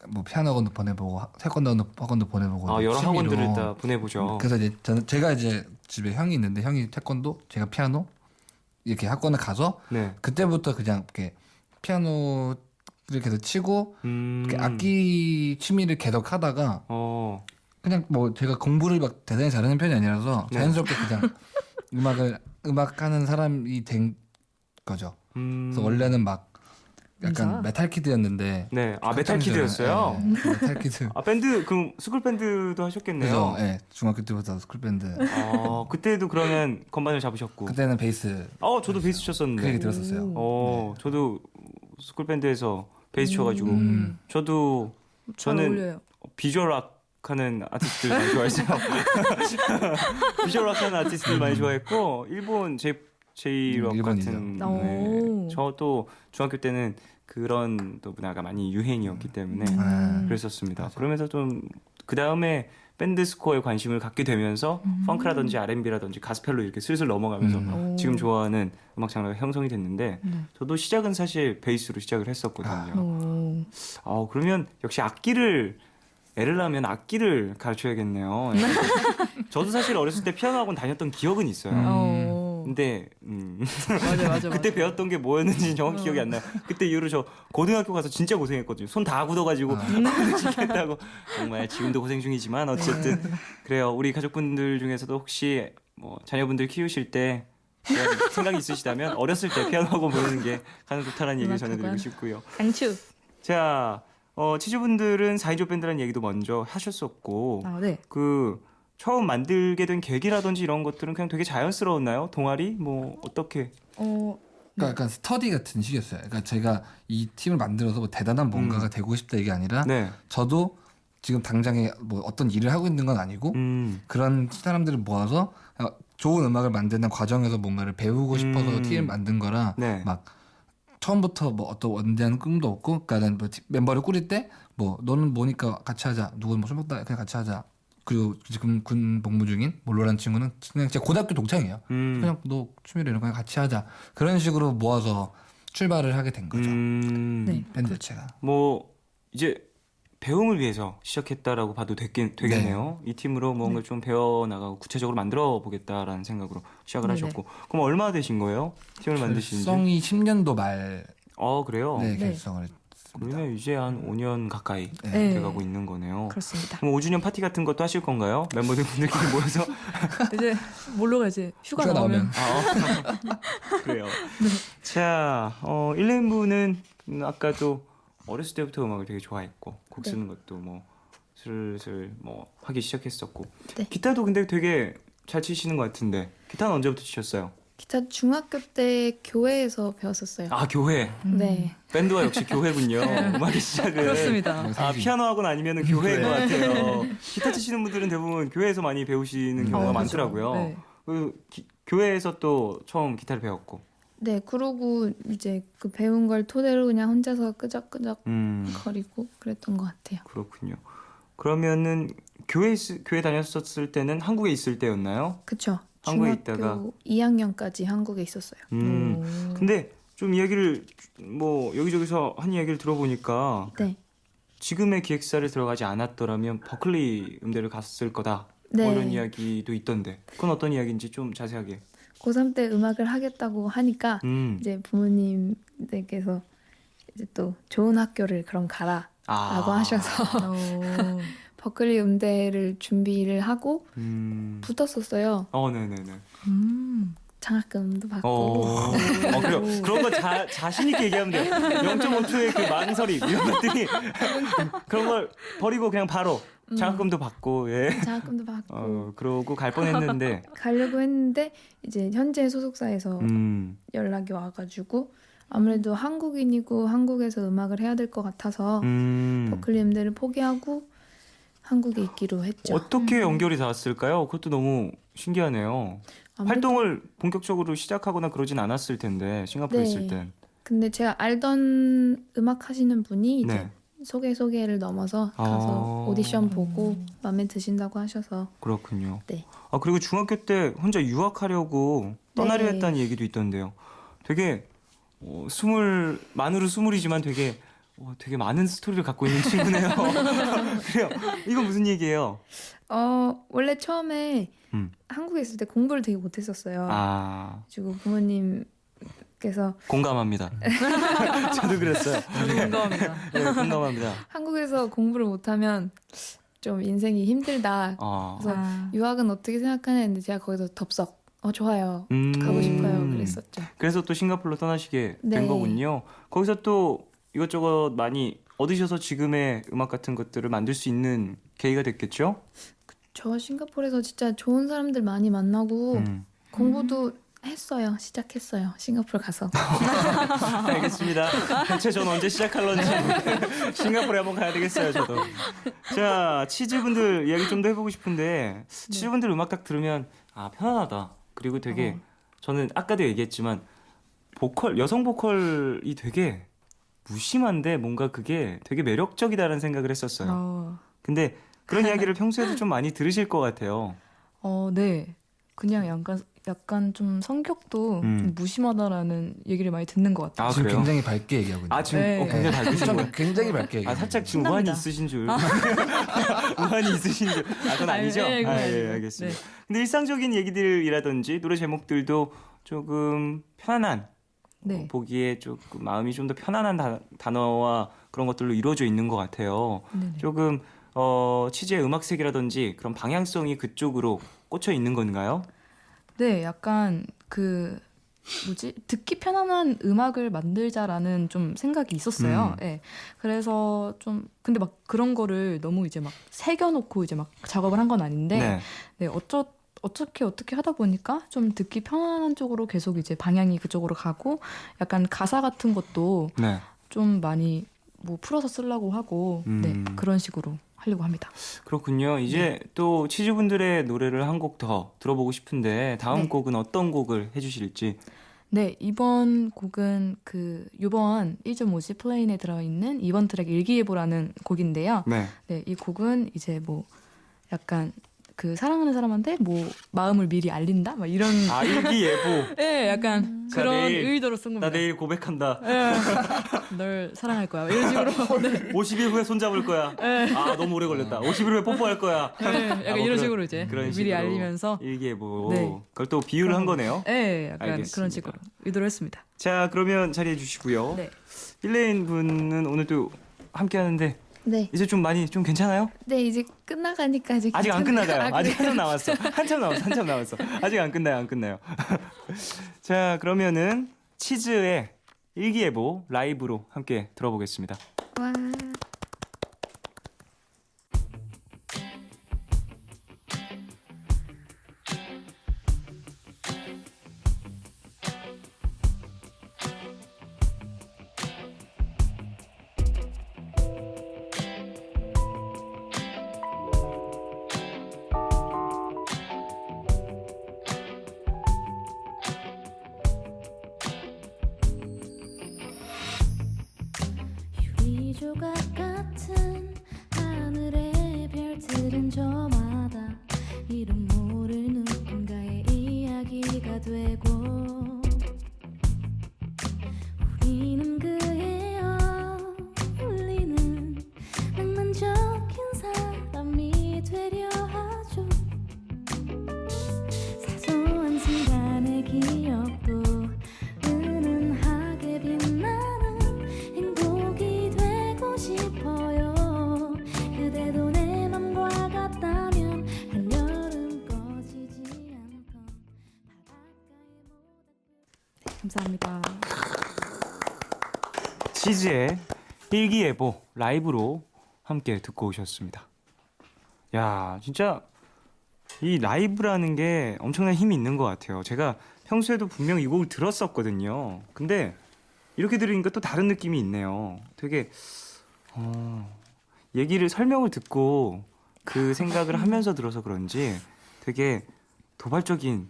뭐 피아노 학원도 보내보고 태권도 학원도 보내보고 여러 취미로. 학원들을 다 보내보죠. 그래서 이제 제가 이제 집에 형이 있는데 형이 태권도, 제가 피아노 이렇게 학원을 가서 네. 그때부터 그냥 이렇게 피아노를 계속 치고 이렇게 악기 취미를 계속 하다가 그냥 뭐 제가 공부를 막 대단히 잘하는 편이 아니라서 네. 자연스럽게 그냥 음악하는 사람이 된 거죠. 그래서 원래는 막 약간 메탈 키드였는데. 네, 메탈 키드였어요. 네, 메탈 키드. 밴드 그럼 스쿨 밴드도 하셨겠네요. 그래서 중학교 때부터 스쿨 밴드. 그때도 그러면 건반을 잡으셨고. 그때는 베이스. 저도 베이스 쳤었는데. 그 얘기 들었었어요. 네. 저도 스쿨 밴드에서 베이스 쳐가지고 저도 잘 저는 어울려요. 비주얼 락 하는 아티스트들 많이 좋아했어요. 비주얼 락 하는 아티스트들 많이 좋아했고 일본 J-록 일본이죠. 같은. 네. 오. 저도 중학교 때는 그런 또 문화가 많이 유행이었기 때문에 그랬었습니다. 그러면서 좀 그 다음에 밴드 스코어에 관심을 갖게 되면서 펑크라든지 R&B라든지 가스펠로 이렇게 슬슬 넘어가면서 지금 좋아하는 음악 장르가 형성이 됐는데 저도 시작은 사실 베이스로 시작을 했었거든요. 그러면 역시 애를 낳으면 악기를 가르쳐야겠네요. 저도 사실 어렸을 때 피아노 학원 다녔던 기억은 있어요. 근데 맞아. 그때 배웠던 게 뭐였는지 정확히 기억이 안 나요. 그때 이후로 저 고등학교 가서 진짜 고생했거든요. 손 다 굳어가지고 고생했다고. 정말 지금도 고생 중이지만 어쨌든 그래요. 우리 가족분들 중에서도 혹시 뭐 자녀분들 키우실 때 그런 생각이 있으시다면 어렸을 때 피아노 학원 보내는 게 가장 좋다는 얘기를 전해드리고 싶고요. 강추. 자, 치즈분들은 4인조 밴드라는 얘기도 먼저 하셨었고 아, 네. 그 처음 만들게 된 계기라든지 이런 것들은 그냥 되게 자연스러웠나요? 동아리? 뭐 어떻게? 그러니까 약간 스터디 같은 식이었어요. 그러니까 제가 이 팀을 만들어서 뭐 대단한 뭔가가 되고 싶다 이게 아니라 네. 저도 지금 당장에 뭐 어떤 일을 하고 있는 건 아니고 그런 사람들을 모아서 좋은 음악을 만드는 과정에서 뭔가를 배우고 싶어서 팀을 만든 거라 네. 막 처음부터 뭐 어떤 원대한 꿈도 없고, 그러니까 뭐 멤버를 꾸릴 때 뭐 너는 뭐니까 같이 하자, 누구는 뭐 술 먹다 그냥 같이 하자. 그리고 지금 군 복무 중인 몰로라는 친구는 그냥 제 고등학교 동창이에요. 그냥 너 취미로 이런 거 같이 하자. 그런 식으로 모아서 출발을 하게 된 거죠. 네. 밴드 자체가. 뭐 이제 배움을 위해서 시작했다라고 봐도 되겠네요. 이 팀으로 뭔가 좀 배워나가고 구체적으로 만들어 보겠다라는 생각으로 시작을 네네. 하셨고. 그럼 얼마나 되신 거예요? 팀을 만드신 지? 결성이 10년도 말 그래요? 네, 네. 결성을 했습니다. 그러면 이제 한 5년 가까이 네. 돼가고 있는 거네요. 그렇습니다. 그럼 5주년 파티 같은 것도 하실 건가요? 멤버들 분들끼리 모여서? 이제 몰로가 이제 휴가 휴가 나오면 그래요. 자, 1렘부는 아까도 어렸을 때부터 음악을 되게 좋아했고 곡 쓰는 것도 뭐 슬슬 뭐 하기 시작했었고 네. 기타도 근데 되게 잘 치시는 것 같은데 기타는 언제부터 치셨어요? 기타 중학교 때 교회에서 배웠었어요. 아, 교회. 네. 밴드와 역시 교회군요. 음악의 시작은. 그렇습니다. 아, 피아노 학원 아니면 교회인 것 같아요. 기타 치시는 분들은 대부분 교회에서 많이 배우시는 경우가 그렇죠. 많더라고요. 네. 교회에서 또 처음 기타를 배웠고. 네, 그러고 이제 그 배운 걸 토대로 그냥 혼자서 끄적끄적 음, 거리고 그랬던 것 같아요. 그렇군요. 그러면은 교회 다녔었을 때는 한국에 있을 때였나요? 그쵸. 한국에 중학교 있다가 2학년까지 한국에 있었어요. 근데 좀 이야기를 뭐 여기저기서 한 이야기를 들어보니까 네. 지금의 기획사를 들어가지 않았더라면 버클리 음대를 갔을 거다. 네. 뭐 이런 이야기도 있던데 그건 어떤 이야기인지 좀 자세하게. 고3 때 음악을 하겠다고 하니까 이제 부모님들께서 이제 또 좋은 학교를 그럼 가라라고 하셔서 버클리 음대를 준비를 하고 붙었었어요. 네네네. 장학금도 받고. 그래요. 그런 거 자신 있게 얘기하면 돼요. 0.5초의 그 망설임 이런 것들이 그런 걸 버리고 그냥 바로 장학금도 받고 장학금도 받고 그러고 갈 뻔했는데 가려고 했는데 이제 현재 소속사에서 연락이 와가지고 아무래도 한국인이고 한국에서 음악을 해야 될 것 같아서 버클리 음대를 포기하고 한국에 있기로 했죠. 어떻게 연결이 닿았을까요? 그것도 너무 신기하네요. 활동을 본격적으로 시작하거나 그러진 않았을 텐데 싱가포르에 있을 땐. 근데 제가 알던 음악 하시는 분이 이제 네. 소개를 넘어서 가서 오디션 보고 마음에 드신다고 하셔서. 그렇군요. 네. 그리고 중학교 때 혼자 유학하려고 떠나려 네. 했다는 얘기도 있던데요. 되게 만으로 20이지만 되게 많은 스토리를 갖고 있는 친구네요. 그래요. 이건 무슨 얘기예요? 원래 처음에 한국에 있을 때 공부를 되게 못했었어요. 그리고 부모님께서 공감합니다. 저도 그랬어요. 공감합니다. 네, 공감합니다. 한국에서 공부를 못하면 좀 인생이 힘들다. 그래서 유학은 어떻게 생각하냐 했는데 제가 거기서 덥석 좋아요. 가고 싶어요. 그랬었죠. 그래서 또 싱가포르로 떠나시게 된 네. 거군요. 거기서 또 이것저것 많이 얻으셔서 지금의 음악 같은 것들을 만들 수 있는 계기가 됐겠죠? 저 싱가포르에서 진짜 좋은 사람들 많이 만나고 공부도 했어요. 시작했어요. 싱가포르 가서. 알겠습니다. 대체 전 언제 시작할런지 싱가포르에 한번 가야 되겠어요, 저도. 자, 치즈분들 이야기 좀 더 해보고 싶은데 치즈분들 음악 딱 들으면 편안하다. 그리고 되게 저는 아까도 얘기했지만 여성 보컬이 되게 무심한데 뭔가 그게 되게 매력적이다라는 생각을 했었어요. 근데 그런 이야기를 평소에도 좀 많이 들으실 것 같아요. 네. 그냥 약간 좀 성격도 좀 무심하다라는 얘기를 많이 듣는 것 같아요. 지금 그래요? 굉장히 밝게 얘기하고 있는데. 지금 네. 굉장히 밝으신 거예요? 굉장히 밝게 얘기하고 살짝 지금 신납니다. 우환이 있으신 줄. 우환이 있으신 줄. 그건 아니죠? 네, 그건 아니고. 알겠습니다. 네. 근데 일상적인 얘기들이라든지 노래 제목들도 조금 편안한 네. 보기에 조금 마음이 좀 더 편안한 단어와 그런 것들로 이루어져 있는 것 같아요. 네네. 조금 치즈의 음악색이라든지 그런 방향성이 그쪽으로 꽂혀 있는 건가요? 네, 약간 듣기 편안한 음악을 만들자라는 좀 생각이 있었어요. 네. 그래서 좀 근데 막 그런 거를 너무 이제 막 새겨놓고 이제 막 작업을 한 건 아닌데, 네. 네, 어떻게 하다 보니까 좀 듣기 편안한 쪽으로 계속 이제 방향이 그쪽으로 가고, 약간 가사 같은 것도 네. 좀 많이 뭐 풀어서 쓰려고 하고, 네, 그런 식으로 하려고 합니다. 그렇군요. 이제 또 치즈분들의 노래를 한 곡 더 들어보고 싶은데 다음 네. 곡은 어떤 곡을 해주실지. 네, 이번 곡은 이번 1.5지 플레인에 들어있는 이번 트랙 일기예보라는 곡인데요. 네. 네, 이 곡은 이제 뭐 약간 사랑하는 사람한테 뭐 마음을 미리 알린다? 막 이런. 아, 일기예보. 네, 약간 자, 그런 내일, 의도로 쓴 겁니다. 나 내일 고백한다. 네, 널 사랑할 거야. 이런 식으로. 네. 50일 후에 손잡을 거야. 아, 너무 오래 걸렸다. 50일 후에 뽀뽀할 거야. 네, 약간 뭐 이런 식으로 이제 그런 미리 식으로 알리면서. 일기예보. 네. 그걸 또 비유를 한 거네요. 네, 약간 알겠습니다. 그런 식으로 의도를 했습니다. 자, 그러면 자리해 주시고요. 네. 힐레인 분은 오늘 또 함께 하는데 네. 이제 좀 괜찮아요? 네, 이제 끝나가니까 이제 아직 안 끝나가요. 아, 아직 그래요? 한참 남았어. 아직 안 끝나요. 자, 그러면은 치즈의 일기예보 라이브로 함께 들어보겠습니다. 와. 유리조각 같은 하늘의 별들은 저마다 이름 모를 누군가의 이야기가 되고 우리는 그의 어울리는 낭만적인 사람이 되려 하죠. 사소한 순간의 기억도 은은하게 빛나는 행복이 되고 싶어요. 그대도 내 맘과 같다면 한여름 꺼지지 않던 바닷가에 감사합니다. 치즈의 일기예보 라이브로 함께 듣고 오셨습니다. 야, 진짜 이 라이브라는 게 엄청난 힘이 있는 것 같아요. 제가 평소에도 분명 이 곡을 들었었거든요. 근데 이렇게 들으니까 또 다른 느낌이 있네요. 되게 얘기를 설명을 듣고 그 생각을 하면서 들어서 그런지 되게 도발적인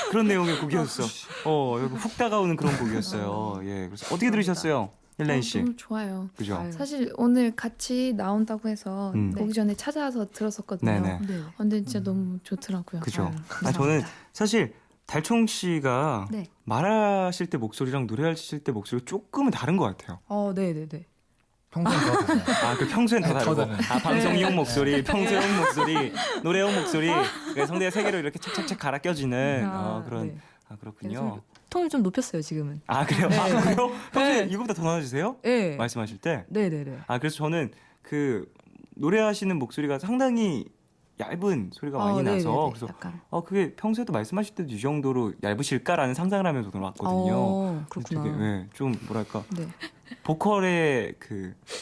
그런 내용의 곡이었어. 훅 다가오는 그런 곡이었어요. 예, 그래서 어떻게 들으셨어요, 힐레인 씨? 너무 좋아요. 그죠? 아유. 사실 오늘 같이 나온다고 해서 오기 전에 찾아와서 들었었거든요. 네네. 네. 근데 진짜 너무 좋더라고요. 그죠? 아유, 저는 사실 달총 씨가 네. 말하실 때 목소리랑 노래하실 때 목소리가 조금은 다른 것 같아요. 네네네. 평소에 더 달라요. 그 평소엔 더 네, 더 다르고. 달라요. 방송용 목소리, 평소용 목소리, 노래용 목소리, 성대가 세 개로 이렇게 착착착 갈아 껴지는 그런. 네. 그렇군요. 톤을 좀 높였어요, 지금은. 그래요? 네. 그래요? 평소에 네. 이거보다 더 많아지세요? 네. 말씀하실 때? 네네네. 그래서 저는 노래하시는 목소리가 상당히 얇은 소리가 많이 나서 네네네. 그래서 약간. 그게 평소에도 말씀하실 때도 이 정도로 얇으실까라는 상상을 하면서 오늘 왔거든요. 그렇구나. 되게 좀 뭐랄까 네. 보컬의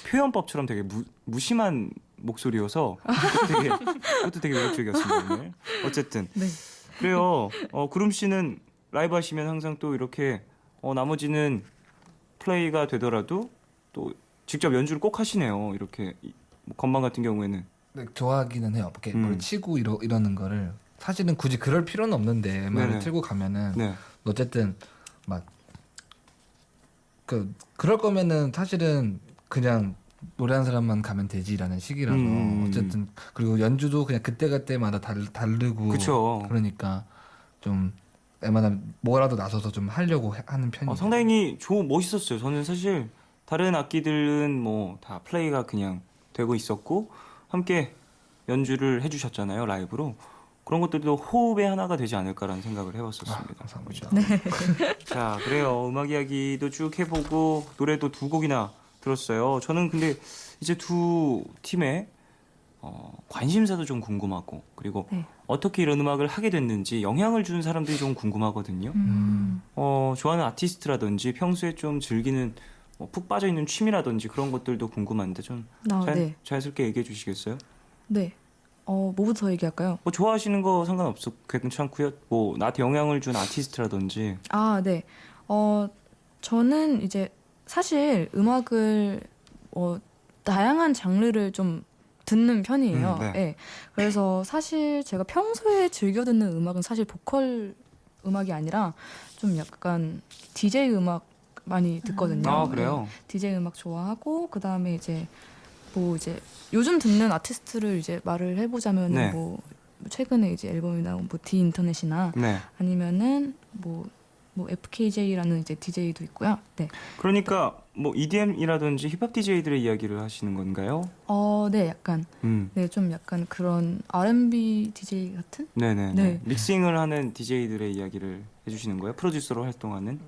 표현법처럼 되게 무심한 목소리여서 그것도 되게 매력적이었습니다. 오늘. 어쨌든 네. 그래요. 구름 씨는 라이브 하시면 항상 또 이렇게 나머지는 플레이가 되더라도 또 직접 연주를 꼭 하시네요. 이렇게 건반 같은 경우에는. 네, 좋아하기는 해요. 이렇게 뭘 치고 이러는 거를 사실은 굳이 그럴 필요는 없는데 음악을 네네. 틀고 가면은 네. 어쨌든 막 그럴 거면은 사실은 그냥 노래하는 사람만 가면 되지라는 식이라서 어쨌든 그리고 연주도 그냥 그때마다 다르고 그쵸. 그러니까 좀 웬만하면 뭐라도 나서서 좀 하려고 하는 편이에요. 상당히 멋있었어요. 저는 사실 다른 악기들은 뭐 다 플레이가 그냥 되고 있었고 함께 연주를 해주셨잖아요, 라이브로. 그런 것들도 호흡의 하나가 되지 않을까라는 생각을 해봤었습니다. 감사합니다. 자, 그래요. 음악 이야기도 쭉 해보고 노래도 2곡이나 들었어요. 저는 근데 이제 두 팀의 관심사도 좀 궁금하고 그리고 네. 어떻게 이런 음악을 하게 됐는지 영향을 주는 사람들이 좀 궁금하거든요. 좋아하는 아티스트라든지 평소에 좀 즐기는 푹 빠져있는 취미라든지 그런 것들도 궁금한데 좀 네. 자연스럽게 얘기해 주시겠어요? 네. 뭐부터 얘기할까요? 뭐 좋아하시는 거 상관없어 괜찮고요. 뭐 나한테 영향을 준 아티스트라든지. 네. 저는 이제 사실 음악을 다양한 장르를 좀 듣는 편이에요. 네. 네. 그래서 사실 제가 평소에 즐겨 듣는 음악은 사실 보컬 음악이 아니라 좀 약간 DJ 음악 많이 듣거든요. 아, 그래요? 네. DJ 음악 좋아하고 그다음에 이제 요즘 듣는 아티스트를 이제 말을 해보자면 네. 뭐 최근에 이제 앨범이 나온 뭐 디 인터넷이나 네. 아니면은 뭐 FKJ라는 이제 DJ도 있고요. 네. 그러니까 뭐 EDM이라든지 힙합 DJ들의 이야기를 하시는 건가요? 네, 약간 네, 좀 약간 그런 R&B DJ 같은? 네네. 네. 믹싱을 하는 DJ들의 이야기를 해주시는 거예요? 프로듀서로 활동하는?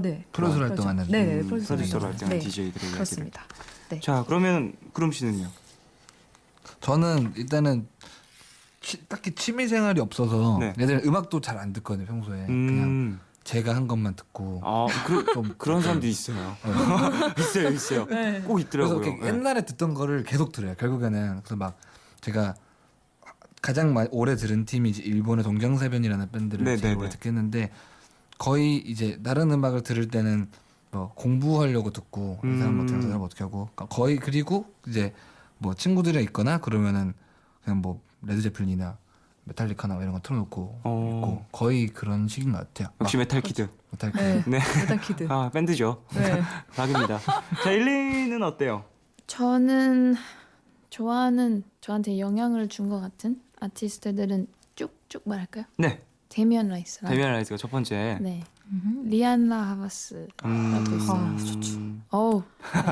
네. 프로듀서로 활동하는. 네, 프로듀서로 활동하는 네, DJ들의 이야기를. 그렇습니다. 네. 자, 그러면 구름 씨는요? 저는 일단은 딱히 취미 생활이 없어서 네. 예전에 음악도 잘 안 듣거든요 평소에. 그냥 제가 한 것만 듣고. 좀 그런 사람도 있어요. 있어요. 네. 꼭 있더라고요. 그래서 이렇게 옛날에 듣던 거를 계속 들어요. 결국에는 그래서 막 제가 가장 오래 들은 팀이 이제 일본의 동정세변이라는 밴드를 네, 제일 네, 오래 네. 듣겠는데 거의 이제 다른 음악을 들을 때는 뭐 공부하려고 듣고 이 사람 어떻게 하고 저 사람 어떻게 하고 거의 그리고 이제 뭐 친구들이랑 있거나 그러면은 그냥 뭐 레드제플린이나 메탈리카나 이런 거 틀어놓고 있고 거의 그런 식인 것 같아요. 역시 메탈키드. 메탈리카. 네. 네. 메탈키드. 밴드죠. 네. 락입니다. 자, 일리는 어때요? 저는 좋아하는 저한테 영향을 준 것 같은 아티스트들은 쭉쭉 말할까요? 네. 데미안 라이스랑 데미안 라이스가 첫 번째. 네. 리안나 하바스라고 있어요. 좋죠. 어우,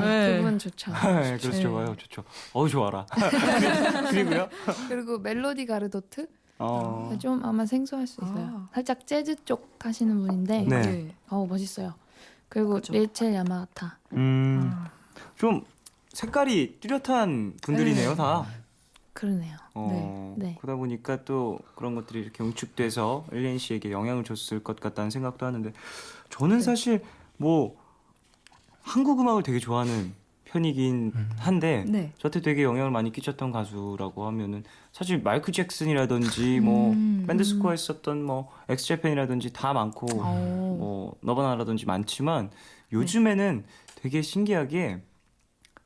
네. 기분 좋죠. 네, 그렇죠. 네. 좋아요. 좋죠. 좋아라. 그리고요? 그리고 멜로디 가르도트 어. 좀 아마 생소할 수 있어요. 살짝 재즈 쪽 하시는 분인데 네. 멋있어요. 그리고 그쵸. 레이첼 야마가타. 좀 색깔이 뚜렷한 분들이네요, 다. 그러네요. 네. 그러다 보니까 또 그런 것들이 이렇게 응축돼서 엘리엔 씨에게 영향을 줬을 것 같다는 생각도 하는데 저는 사실 뭐 한국 음악을 되게 좋아하는 편이긴 한데 네. 저한테 되게 영향을 많이 끼쳤던 가수라고 하면은 사실 마이클 잭슨이라든지 뭐 밴드 스코어에 썼던 뭐 엑스제팬이라든지 다 많고 뭐 너바나라든지 많지만 요즘에는 되게 신기하게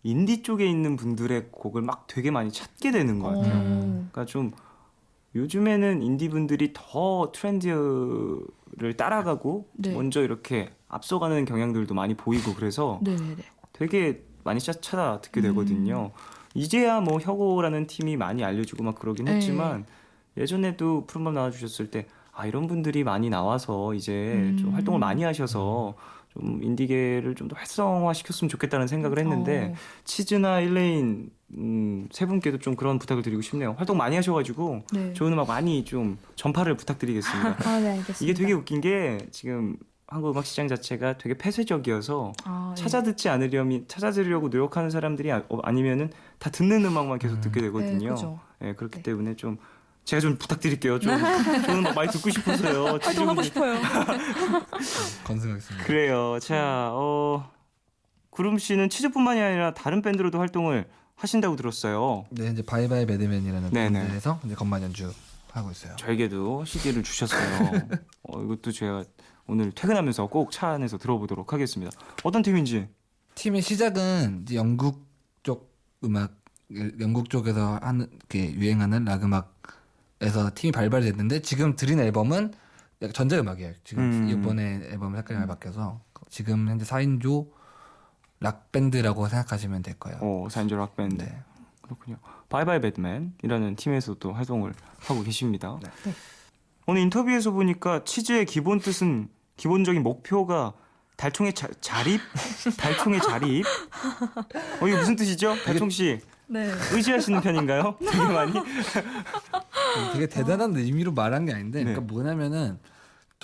인디 쪽에 있는 분들의 곡을 막 되게 많이 찾게 되는 것 같아요. 그러니까 좀 요즘에는 인디 분들이 더 트렌드를 따라가고 네. 먼저 이렇게 앞서가는 경향들도 많이 보이고 그래서 네네네. 되게 많이 찾아 듣게 되거든요. 이제야 뭐 혁오라는 팀이 많이 알려지고 막 그러긴 했지만 예전에도 푸른밤 나와주셨을 때 이런 분들이 많이 나와서 이제 좀 활동을 많이 하셔서 좀 인디계를 좀 더 활성화시켰으면 좋겠다는 생각을 했는데 치즈나 일레인 세 분께도 좀 그런 부탁을 드리고 싶네요. 활동 많이 하셔가지고 네. 좋은 음악 많이 좀 전파를 부탁드리겠습니다. 네, 알겠습니다. 이게 되게 웃긴 게 지금 한국 음악 시장 자체가 되게 폐쇄적이어서 네. 찾아들으려고 노력하는 사람들이 아니면은 다 듣는 음악만 계속 듣게 되거든요. 그렇죠. 그렇기 네. 때문에 좀 제가 좀 부탁드릴게요. 좀 저는 막 많이 듣고 싶어서요. 활동하고 싶어요. 건승하겠습니다. 그래요. 자, 구름 씨는 치즈뿐만이 아니라 다른 밴드로도 활동을 하신다고 들었어요. 네, 이제 바이바이 배드맨이라는 네네. 밴드에서 이제 건반 연주 하고 있어요. 저에게도 CD를 주셨어요. 이것도 제가 오늘 퇴근하면서 꼭 차 안에서 들어보도록 하겠습니다. 어떤 팀인지? 팀의 시작은 이제 영국 쪽 음악, 영국 쪽에서 하는 게 유행하는 락 음악에서 팀이 발발됐는데 지금 들인 앨범은 약간 전자 음악이에요. 지금 이번에 앨범 색깔이 많이 바뀌어서 지금 현재 4인조 락 밴드라고 생각하시면 될 거예요. 4인조 락 밴드. 네. 그렇군요. 바이바이 배드맨이라는 팀에서도 활동을 하고 계십니다. 네. 오늘 인터뷰에서 보니까 치즈의 기본 뜻은 기본적인 목표가 달총의 자립? 달총의 자립? 이게 무슨 뜻이죠? 달총 씨 네. 의지하시는 편인가요? 되게 많이? 되게 대단한 의미로 말한 게 아닌데, 네. 그러니까 뭐냐면은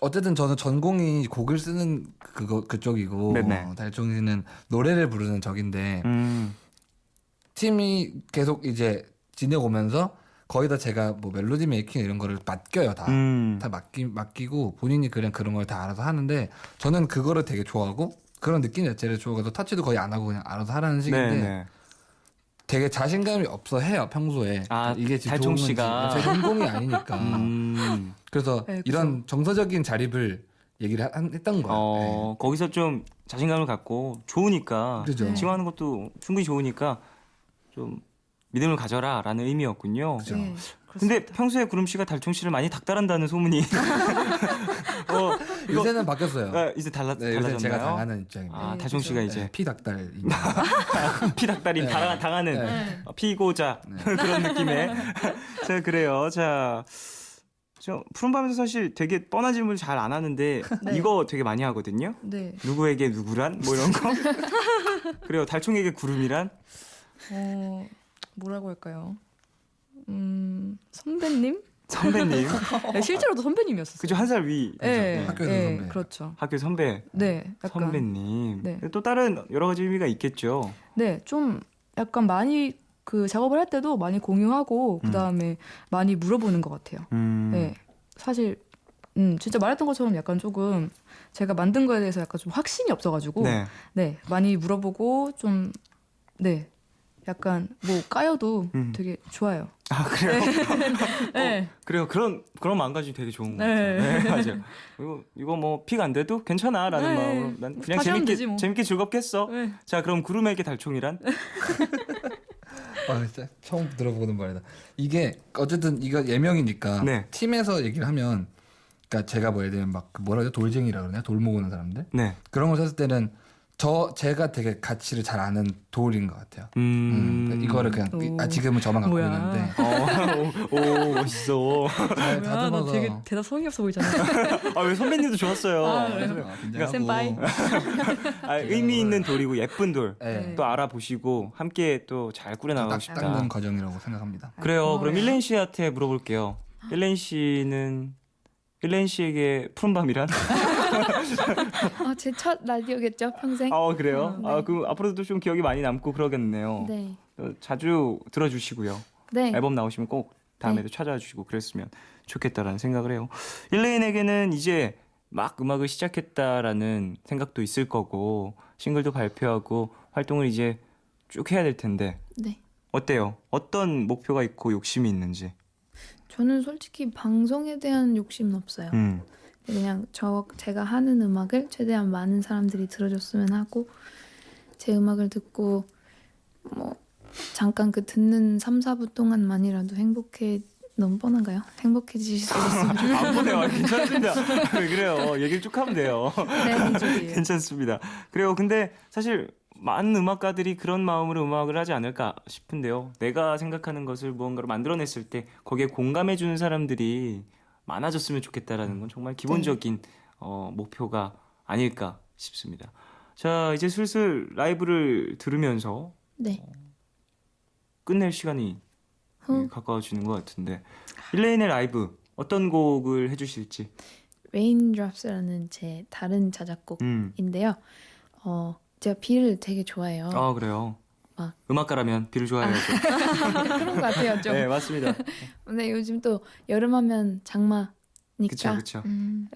어쨌든 저는 전공이 곡을 쓰는 그쪽이고 네네. 달총이 씨는 노래를 부르는 적인데 팀이 계속 이제 지내오면서 거의 다 제가 뭐 멜로디 메이킹 이런 거를 맡겨요. 다 맡기고 본인이 그냥 그런 걸 다 알아서 하는데 저는 그거를 되게 좋아하고 그런 느낌 자체를 좋아해서 터치도 거의 안 하고 그냥 알아서 하라는 식인데 네네. 되게 자신감이 없어 해요 평소에. 아, 이게 지금 달총 좋은 건지. 씨가. 제 전공이 아니니까. 그래서 네, 이런 정서적인 자립을 얘기를 했던 거예요. 거기서 좀 자신감을 갖고 좋으니까 그죠. 네. 지금 하는 것도 충분히 좋으니까 좀 믿음을 가져라라는 의미였군요. 그죠. 네, 근데 그렇습니다. 평소에 구름 씨가 달총 씨를 많이 닥달한다는 소문이 이거 요새는 바뀌었어요. 이제 네, 요새 달라졌나요? 제가 당하는 입장입니다. 아, 달총 씨가 이제 피닭달. 피닥달인 네. 당하는 네. 피고자 그런 느낌의 자 그래요. 자 저 푸른밤에서 사실 되게 뻔한 질문을 잘 안 하는데 네. 이거 되게 많이 하거든요. 네. 누구에게 누구란 뭐 이런 거 그래요. 달총에게 구름이란 뭐라고 할까요? 선배님? 선배님. 네, 실제로도 선배님이었어요. 그죠, 한 살 위. 네, 학교에서 네, 선배. 그렇죠. 학교 선배. 네, 약간 선배님. 네. 또 다른 여러 가지 의미가 있겠죠. 네, 좀 약간 많이 그 작업을 할 때도 많이 공유하고 그 다음에 많이 물어보는 것 같아요. 네, 사실 진짜 말했던 것처럼 약간 조금 제가 만든 거에 대해서 약간 좀 확신이 없어가지고 네. 네, 많이 물어보고 좀 네, 약간 뭐 까여도 되게 좋아요. 아 그래요? 네, 그래요. 그런 마음가짐이 되게 좋은 것 네. 같아요. 네, 맞아요. 이거 뭐 픽 안 돼도 괜찮아라는 네. 마음으로 난 그냥 다시 하면 되지 뭐. 재밌게 즐겁게 했어. 네. 자 그럼 구름에게 달총이란? 아, 진짜 처음 들어보는 말이다. 이게 어쨌든 이거 예명이니까 네. 팀에서 얘기를 하면, 그러니까 제가 뭐 예를 들면 막 뭐라 해요? 돌쟁이라 그러냐? 돌 모으는 사람들. 네. 그런 걸 썼을 때는 제가 되게 가치를 잘 아는 돌인 것 같아요. 이거를 그냥 오. 지금은 저만 갖고 뭐야. 있는데 오 멋있어. 잘 뭐야, 나 다듬어서. 되게 대답 성의 없어 보이잖아. 아 왜 선배님도 좋았어요. 아, 그래요? 긴장하고. 센파이. 아, 의미 있는 돌이고 예쁜 돌. 네. 또 알아보시고 함께 또 잘 꾸려나가고 싶다. 닦는 과정이라고 생각합니다. 그래요. 그럼 고마워요. 일레인 씨한테 물어볼게요. 일레인 씨에게 푸른밤이란? 제 첫 라디오겠죠 평생. 아 그래요? 네. 아 그럼 앞으로도 좀 기억이 많이 남고 그러겠네요. 네. 자주 들어주시고요. 네. 앨범 나오시면 꼭 다음에도 찾아와 주시고 그랬으면 좋겠다라는 생각을 해요. 일레인에게는 이제 막 음악을 시작했다라는 생각도 있을 거고 싱글도 발표하고 활동을 이제 쭉 해야 될 텐데 네. 어때요? 어떤 목표가 있고 욕심이 있는지. 저는 솔직히 방송에 대한 욕심은 없어요. 그냥 제가 하는 음악을 최대한 많은 사람들이 들어줬으면 하고 제 음악을 듣고 뭐 잠깐 그 듣는 3, 4부 동안만이라도 너무 뻔한가요? 행복해지실 수 있으면 좋겠어요. 안 보내요. 괜찮습니다. 왜 그래요? 얘기를 쭉 하면 돼요. 네, 괜찮습니다. 그래요. 근데 사실 많은 음악가들이 그런 마음으로 음악을 하지 않을까 싶은데요. 내가 생각하는 것을 무언가로 만들어냈을 때 거기에 공감해주는 사람들이 많아졌으면 좋겠다라는 건 정말 기본적인 목표가 아닐까 싶습니다. 자, 이제 슬슬 라이브를 들으면서 네. 끝낼 시간이 가까워지는 것 같은데 일레인의 라이브 어떤 곡을 해주실지. Raindrops라는 제 다른 자작곡인데요. 제가 비를 되게 좋아해요. 아 그래요. 막. 음악가라면 비를 좋아해야죠. 그런 것 같아요, 좀. 네 맞습니다. 근데 요즘 또 여름하면 장마니까 그렇죠.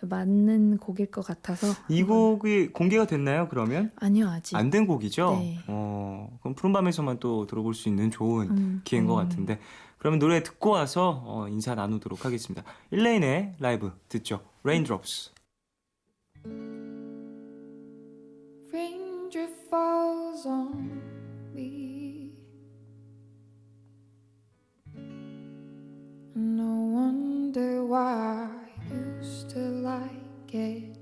맞는 곡일 것 같아서. 이 곡이 공개가 됐나요? 그러면 아니요, 아직. 안 된 곡이죠. 네. 그럼 푸른밤에서만 또 들어볼 수 있는 좋은 기회인 것 같은데 그러면 노래 듣고 와서 인사 나누도록 하겠습니다. 일레인의 라이브 듣죠. Raindrops. Raindrop falls on me. No wonder why I used to like it.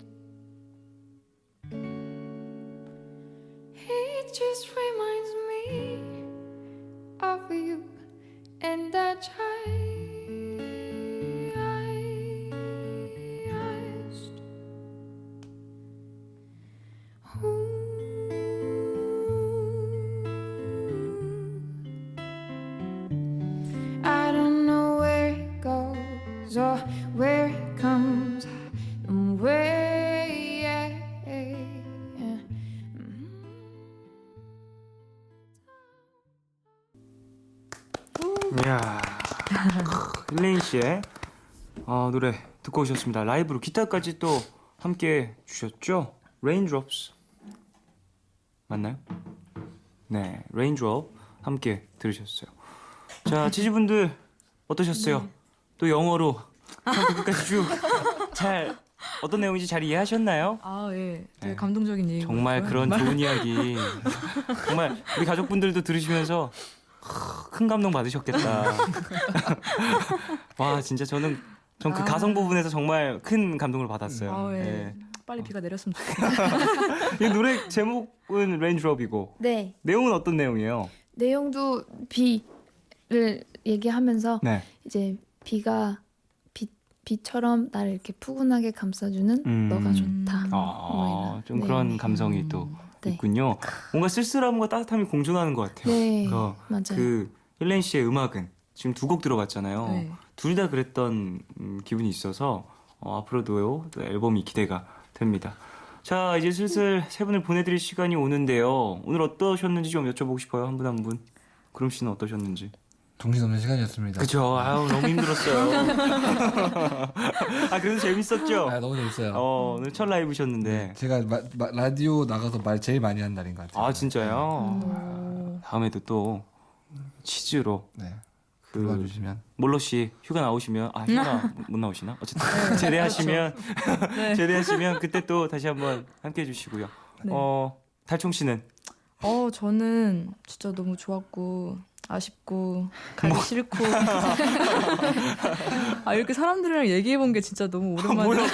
It just reminds me of you and that child. I don't know where it goes. So where it comes and where yeah. 이야, 힐레인 씨의 노래 듣고 오셨습니다. 라이브로 기타까지 또 함께 주셨죠? Raindrops 맞나요? 네, Raindrop 함께 들으셨어요. 자, 지지분들 어떠셨어요? 네. 또 영어로 끝까지 쭉 잘 어떤 내용인지 잘 이해하셨나요? 아, 예. 되게 네. 감동적인 얘기. 정말 그런 좋은 이야기 정말 우리 가족분들도 들으시면서 큰 감동 받으셨겠다. 와, 진짜 전 그 가성 부분에서 정말 큰 감동을 받았어요. 아, 예. 네. 빨리 비가 내렸으면 좋겠어요. 이 노래 제목은 Raindrop이고 네. 내용은 어떤 내용이에요? 내용도 비를 얘기하면서 네. 이제 비가 비처럼 나를 이렇게 푸근하게 감싸주는 너가 좋다. 좀 네. 그런 감성이 또 네. 있군요. 뭔가 쓸쓸함과 따뜻함이 공존하는 것 같아요. 네, 그, 맞아요. 그 힐레인 씨의 음악은 지금 2곡 들어봤잖아요. 네. 둘 다 그랬던 기분이 있어서 앞으로도 또 앨범이 기대가 됩니다. 자, 이제 슬슬 세 분을 보내드릴 시간이 오는데요. 오늘 어떠셨는지 좀 여쭤보고 싶어요. 한 분 한 분. 구름 씨는 어떠셨는지. 정신없는 시간이었습니다. 그쵸. 아유, 너무 힘들었어요. 그래도 재밌었죠? 너무 재밌어요. 오늘 첫 라이브셨는데. 제가 라디오 나가서 말 제일 많이 한 날인 것 같아요. 아, 진짜요? 다음에도 또 치즈로. 네. 그 불러주시면. 몰러 씨 휴가 나오시면 휴가 못 나오시나? 어쨌든 제대하시면 네. 제대하시면 그때 또 다시 한번 함께 해주시고요. 네. 달총 씨는 저는 진짜 너무 좋았고 아쉽고 가기 싫고 이렇게 사람들이랑 얘기해본 게 진짜 너무 오랜만이야.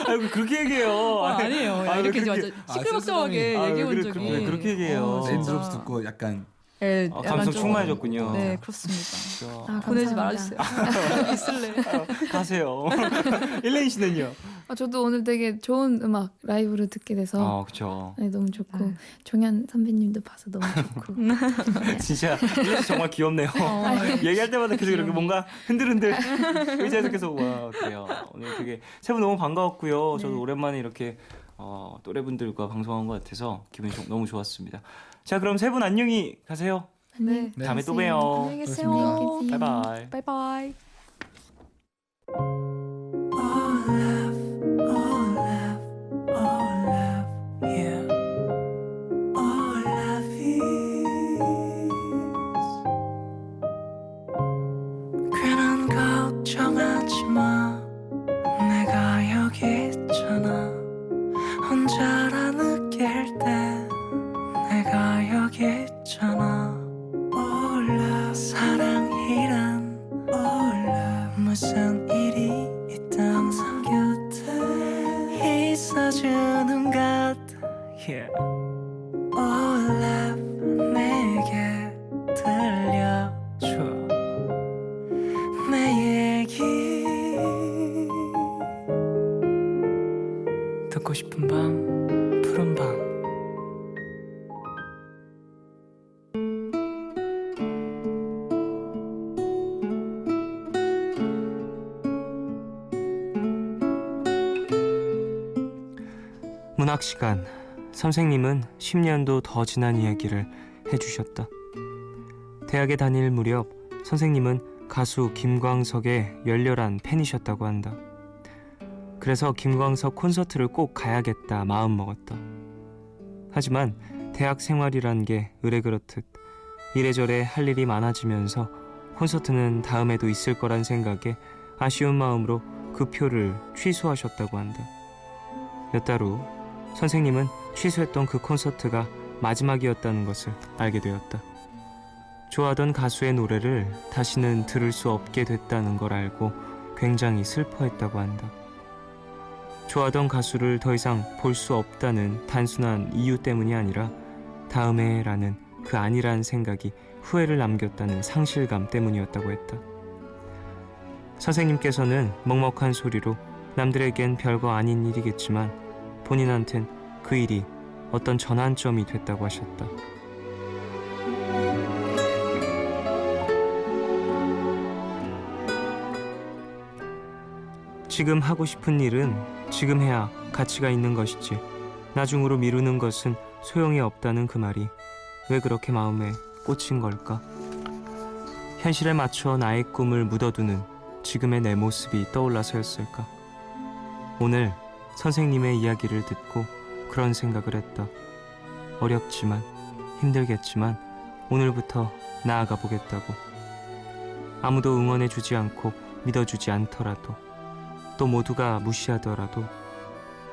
아이고 그렇게 얘기해요. 아니에요. 이렇게 완전 시끌벅적하게 얘기해본 적이. 그렇게 얘기해요. 레인드롭스 듣고 약간 네, 감성 좀- 충만해졌군요. 네, 그렇습니다. 아, 보내지 감사합니다. 말아주세요. 있을래. 가세요. 일레인 씨는요? 저도 오늘 되게 좋은 음악 라이브로 듣게 돼서 그렇죠. 네, 너무 좋고 종현 선배님도 봐서 너무 좋고 진짜 일레인 씨 정말 귀엽네요. 얘기할 때마다 계속 이렇게 뭔가 흔들흔들 의자에서 계속 와 그래요. 오늘 되게 세 분 너무 반가웠고요. 저도 네. 오랜만에 이렇게 또래분들과 방송한 것 같아서 기분이 너무 좋았습니다. 자, 그럼 세 분 안녕히 가세요. 네. 다음에 또 봬요. 안녕히 계세요. 그렇습니다. 바이바이. 바이바이. 괜한 걱정하지 마 내가 여기 있잖아 혼자라 느낄 때 내가 여기 있잖아 올라 사랑이란 올라 무슨 일이 있든 곁에 있어주는 것 yeah. 올라 내게 들려줘 내 얘기 듣고 싶은 밤 푸른 밤 문학 시간. 선생님은 10년도 더 지난 이야기를 해주셨다. 대학에 다닐 무렵 선생님은 가수 김광석의 열렬한 팬이셨다고 한다. 그래서 김광석 콘서트를 꼭 가야겠다 마음먹었다. 하지만 대학 생활이란 게 의례 그렇듯 이래저래 할 일이 많아지면서 콘서트는 다음에도 있을 거란 생각에 아쉬운 마음으로 그 표를 취소하셨다고 한다. 몇 달 후 선생님은 취소했던 그 콘서트가 마지막이었다는 것을 알게 되었다. 좋아하던 가수의 노래를 다시는 들을 수 없게 됐다는 걸 알고 굉장히 슬퍼했다고 한다. 좋아하던 가수를 더 이상 볼 수 없다는 단순한 이유 때문이 아니라 다음에라는 그 아니란 생각이 후회를 남겼다는 상실감 때문이었다고 했다. 선생님께서는 먹먹한 소리로 남들에겐 별거 아닌 일이겠지만 본인한텐 그 일이 어떤 전환점이 됐다고 하셨다. 지금 하고 싶은 일은 지금 해야 가치가 있는 것이지. 나중으로 미루는 것은 소용이 없다는 그 말이 왜 그렇게 마음에 꽂힌 걸까? 현실에 맞춰 나의 꿈을 묻어두는 지금의 내 모습이 떠올라서였을까? 오늘 선생님의 이야기를 듣고 그런 생각을 했다. 어렵지만 힘들겠지만 오늘부터 나아가 보겠다고. 아무도 응원해주지 않고 믿어주지 않더라도, 또 모두가 무시하더라도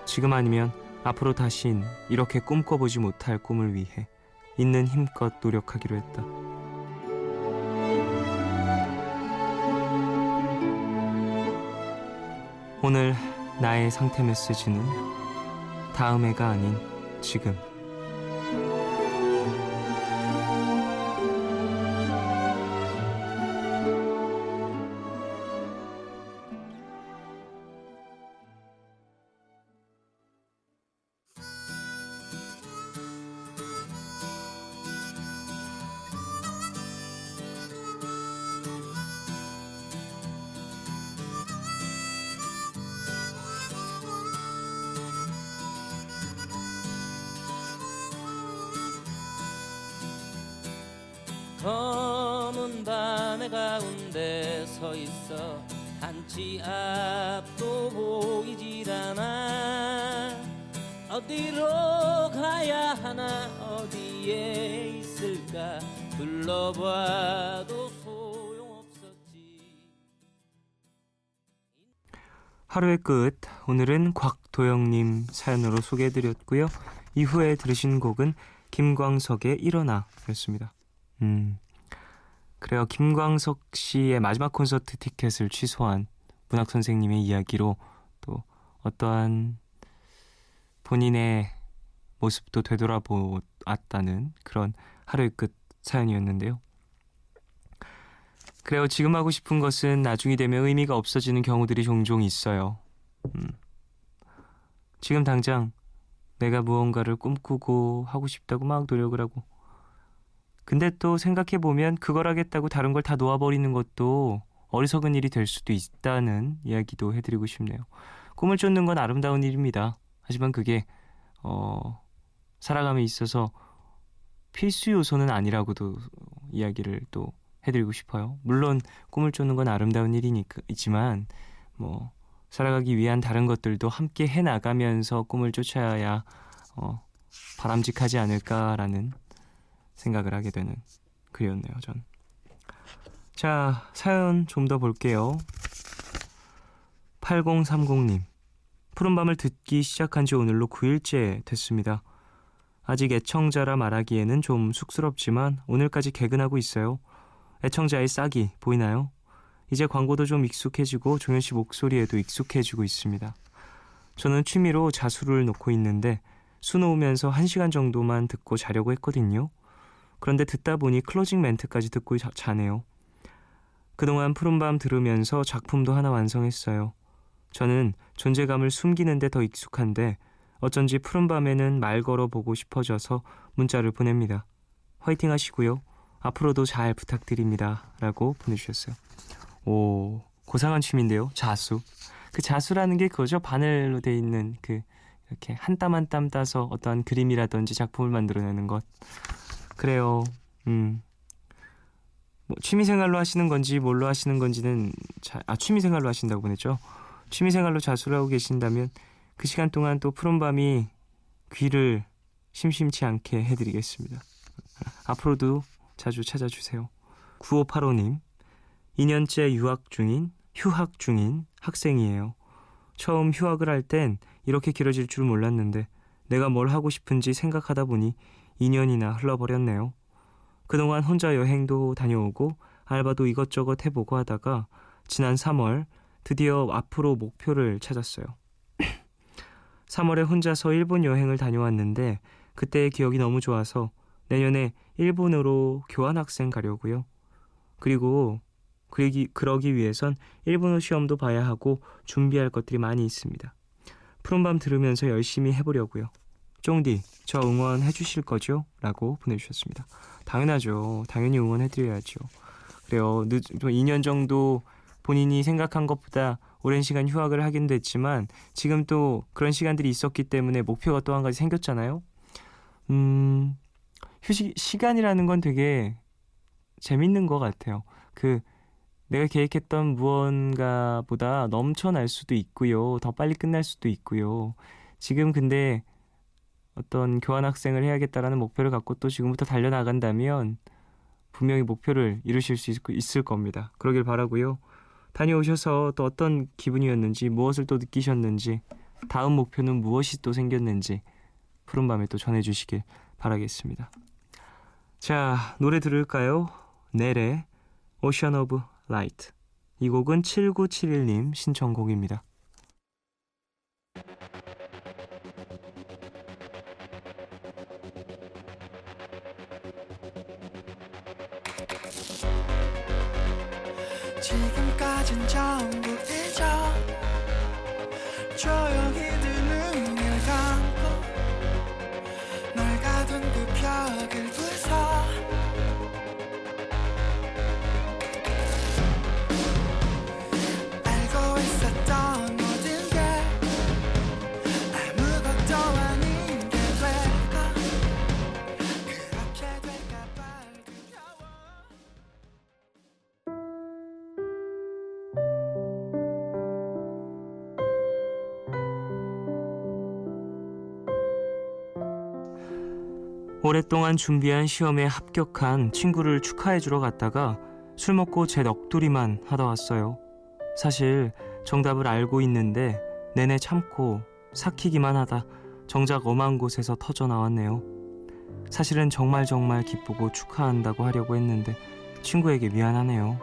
지금 아니면 앞으로 다신 이렇게 꿈꿔보지 못할 꿈을 위해 있는 힘껏 노력하기로 했다. 오늘 나의 상태 메시지는 다음해가 아닌 지금. 검은 밤의 가운데 서 있어 한치 앞도 보이질 않아. 어디로 가야 하나 어디에 있을까 둘러봐도 소용없었지. 하루의 끝, 오늘은 곽도영님 사연으로 소개해드렸고요. 이후에 들으신 곡은 김광석의 일어나 였습니다. 그래요. 김광석 씨의 마지막 콘서트 티켓을 취소한 문학 선생님의 이야기로 또 어떠한 본인의 모습도 되돌아보았다는 그런 하루의 끝 사연이었는데요. 그래요. 지금 하고 싶은 것은 나중이 되면 의미가 없어지는 경우들이 종종 있어요. 지금 당장 내가 무언가를 꿈꾸고 하고 싶다고 막 노력을 하고, 근데 또 생각해보면 그걸 하겠다고 다른 걸 다 놓아버리는 것도 어리석은 일이 될 수도 있다는 이야기도 해드리고 싶네요. 꿈을 쫓는 건 아름다운 일입니다. 하지만 그게 살아감에 있어서 필수 요소는 아니라고도 이야기를 또 해드리고 싶어요. 물론 꿈을 쫓는 건 아름다운 일이지만 살아가기 위한 다른 것들도 함께 해나가면서 꿈을 쫓아야 바람직하지 않을까라는 생각을 하게 되는 글이었네요. 전. 자, 사연 좀 더 볼게요. 8030님, 푸른밤을 듣기 시작한 지 오늘로 9일째 됐습니다. 아직 애청자라 말하기에는 좀 쑥스럽지만 오늘까지 개근하고 있어요. 애청자의 싹이 보이나요? 이제 광고도 좀 익숙해지고 종현 씨 목소리에도 익숙해지고 있습니다. 저는 취미로 자수를 놓고 있는데 수 놓으면서 1시간 정도만 듣고 자려고 했거든요. 그런데 듣다 보니 클로징 멘트까지 듣고 자네요. 그동안 푸른밤 들으면서 작품도 하나 완성했어요. 저는 존재감을 숨기는 데 더 익숙한데 어쩐지 푸른밤에는 말 걸어보고 싶어져서 문자를 보냅니다. 화이팅 하시고요. 앞으로도 잘 부탁드립니다. 라고 보내주셨어요. 오, 고상한 취미인데요. 자수. 그 자수라는 게 그거죠. 바늘로 돼 있는 이렇게 한 땀 한 땀 따서 어떠한 그림이라든지 작품을 만들어내는 것. 그래요. 취미생활로 하시는 건지 뭘로 하시는 건지는 취미생활로 하신다고 보냈죠. 취미생활로 자수를 하고 계신다면 그 시간 동안 또 푸른밤이 귀를 심심치 않게 해드리겠습니다. 앞으로도 자주 찾아주세요. 9585님, 2년째 휴학 중인 학생이에요. 처음 휴학을 할 땐 이렇게 길어질 줄 몰랐는데 내가 뭘 하고 싶은지 생각하다 보니 2년이나 흘러버렸네요. 그동안 혼자 여행도 다녀오고 알바도 이것저것 해보고 하다가 지난 3월 드디어 앞으로 목표를 찾았어요. 3월에 혼자서 일본 여행을 다녀왔는데 그때의 기억이 너무 좋아서 내년에 일본으로 교환학생 가려고요. 그리고 그러기 위해선 일본어 시험도 봐야 하고 준비할 것들이 많이 있습니다. 푸른밤 들으면서 열심히 해보려고요. 쫑디, 저 응원해 주실 거죠? 라고 보내주셨습니다. 당연하죠. 당연히 응원해드려야죠. 그래요. 2년 정도 본인이 생각한 것보다 오랜 시간 휴학을 하긴 됐지만 지금 또 그런 시간들이 있었기 때문에 목표가 또 한 가지 생겼잖아요. 휴식 시간이라는 건 되게 재밌는 것 같아요. 내가 계획했던 무언가보다 넘쳐날 수도 있고요. 더 빨리 끝날 수도 있고요. 지금 근데 어떤 교환학생을 해야겠다라는 목표를 갖고 또 지금부터 달려나간다면 분명히 목표를 이루실 수 있을 겁니다. 그러길 바라고요. 다녀오셔서 또 어떤 기분이었는지, 무엇을 또 느끼셨는지, 다음 목표는 무엇이 또 생겼는지 푸른밤에 또 전해주시길 바라겠습니다. 자, 노래 들을까요? 넬의 Ocean of Light. 이 곡은 7971님 신청곡입니다. 지금까진 전부 잊어 조용히 두 눈을 감고 널 가둔 그 벽을 부숴 알고 있었던 모든 게 아무것도 아닌 게 될까 그렇게 될까봐 두려워 오랫동안 준비한 시험에 합격한 친구를 축하해주러 갔다가 술 먹고 제 넋두리만 하다 왔어요. 사실 정답을 알고 있는데 내내 참고 삭히기만 하다 정작 엄한 곳에서 터져 나왔네요. 사실은 정말 기쁘고 축하한다고 하려고 했는데 친구에게 미안하네요.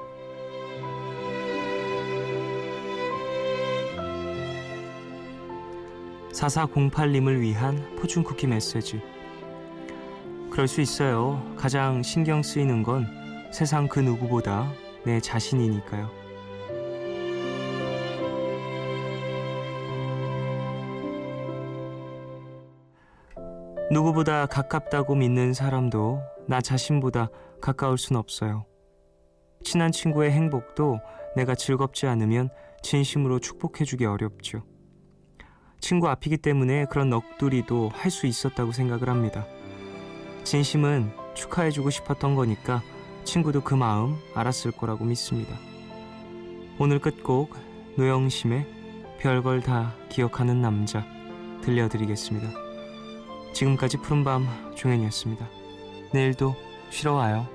(4408님을) 위한 포춘 쿠키 메시지. 그럴 수 있어요. 가장 신경 쓰이는 건 세상 그 누구보다 내 자신이니까요. 누구보다 가깝다고 믿는 사람도 나 자신보다 가까울 순 없어요. 친한 친구의 행복도 내가 즐겁지 않으면 진심으로 축복해주기 어렵죠. 친구 앞이기 때문에 그런 넋두리도 할 수 있었다고 생각을 합니다. 진심은 축하해주고 싶었던 거니까 친구도 그 마음 알았을 거라고 믿습니다. 오늘 끝곡 노영심의 별걸 다 기억하는 남자 들려드리겠습니다. 지금까지 푸른밤 종현이었습니다. 내일도 쉬러 와요.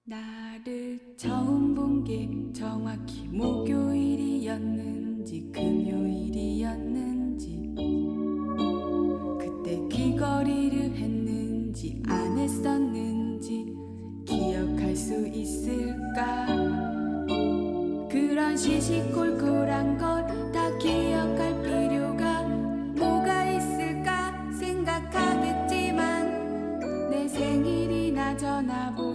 나를 처음 본 게 정확히 목요일이었는지 금요일이었는지 그때 귀걸이를 했는지 안 했었는지 기억할 수 있을까 그런 시시콜콜한 걸 다 기억할 필요가 뭐가 있을까 생각하겠지만 내 생일이나 전화보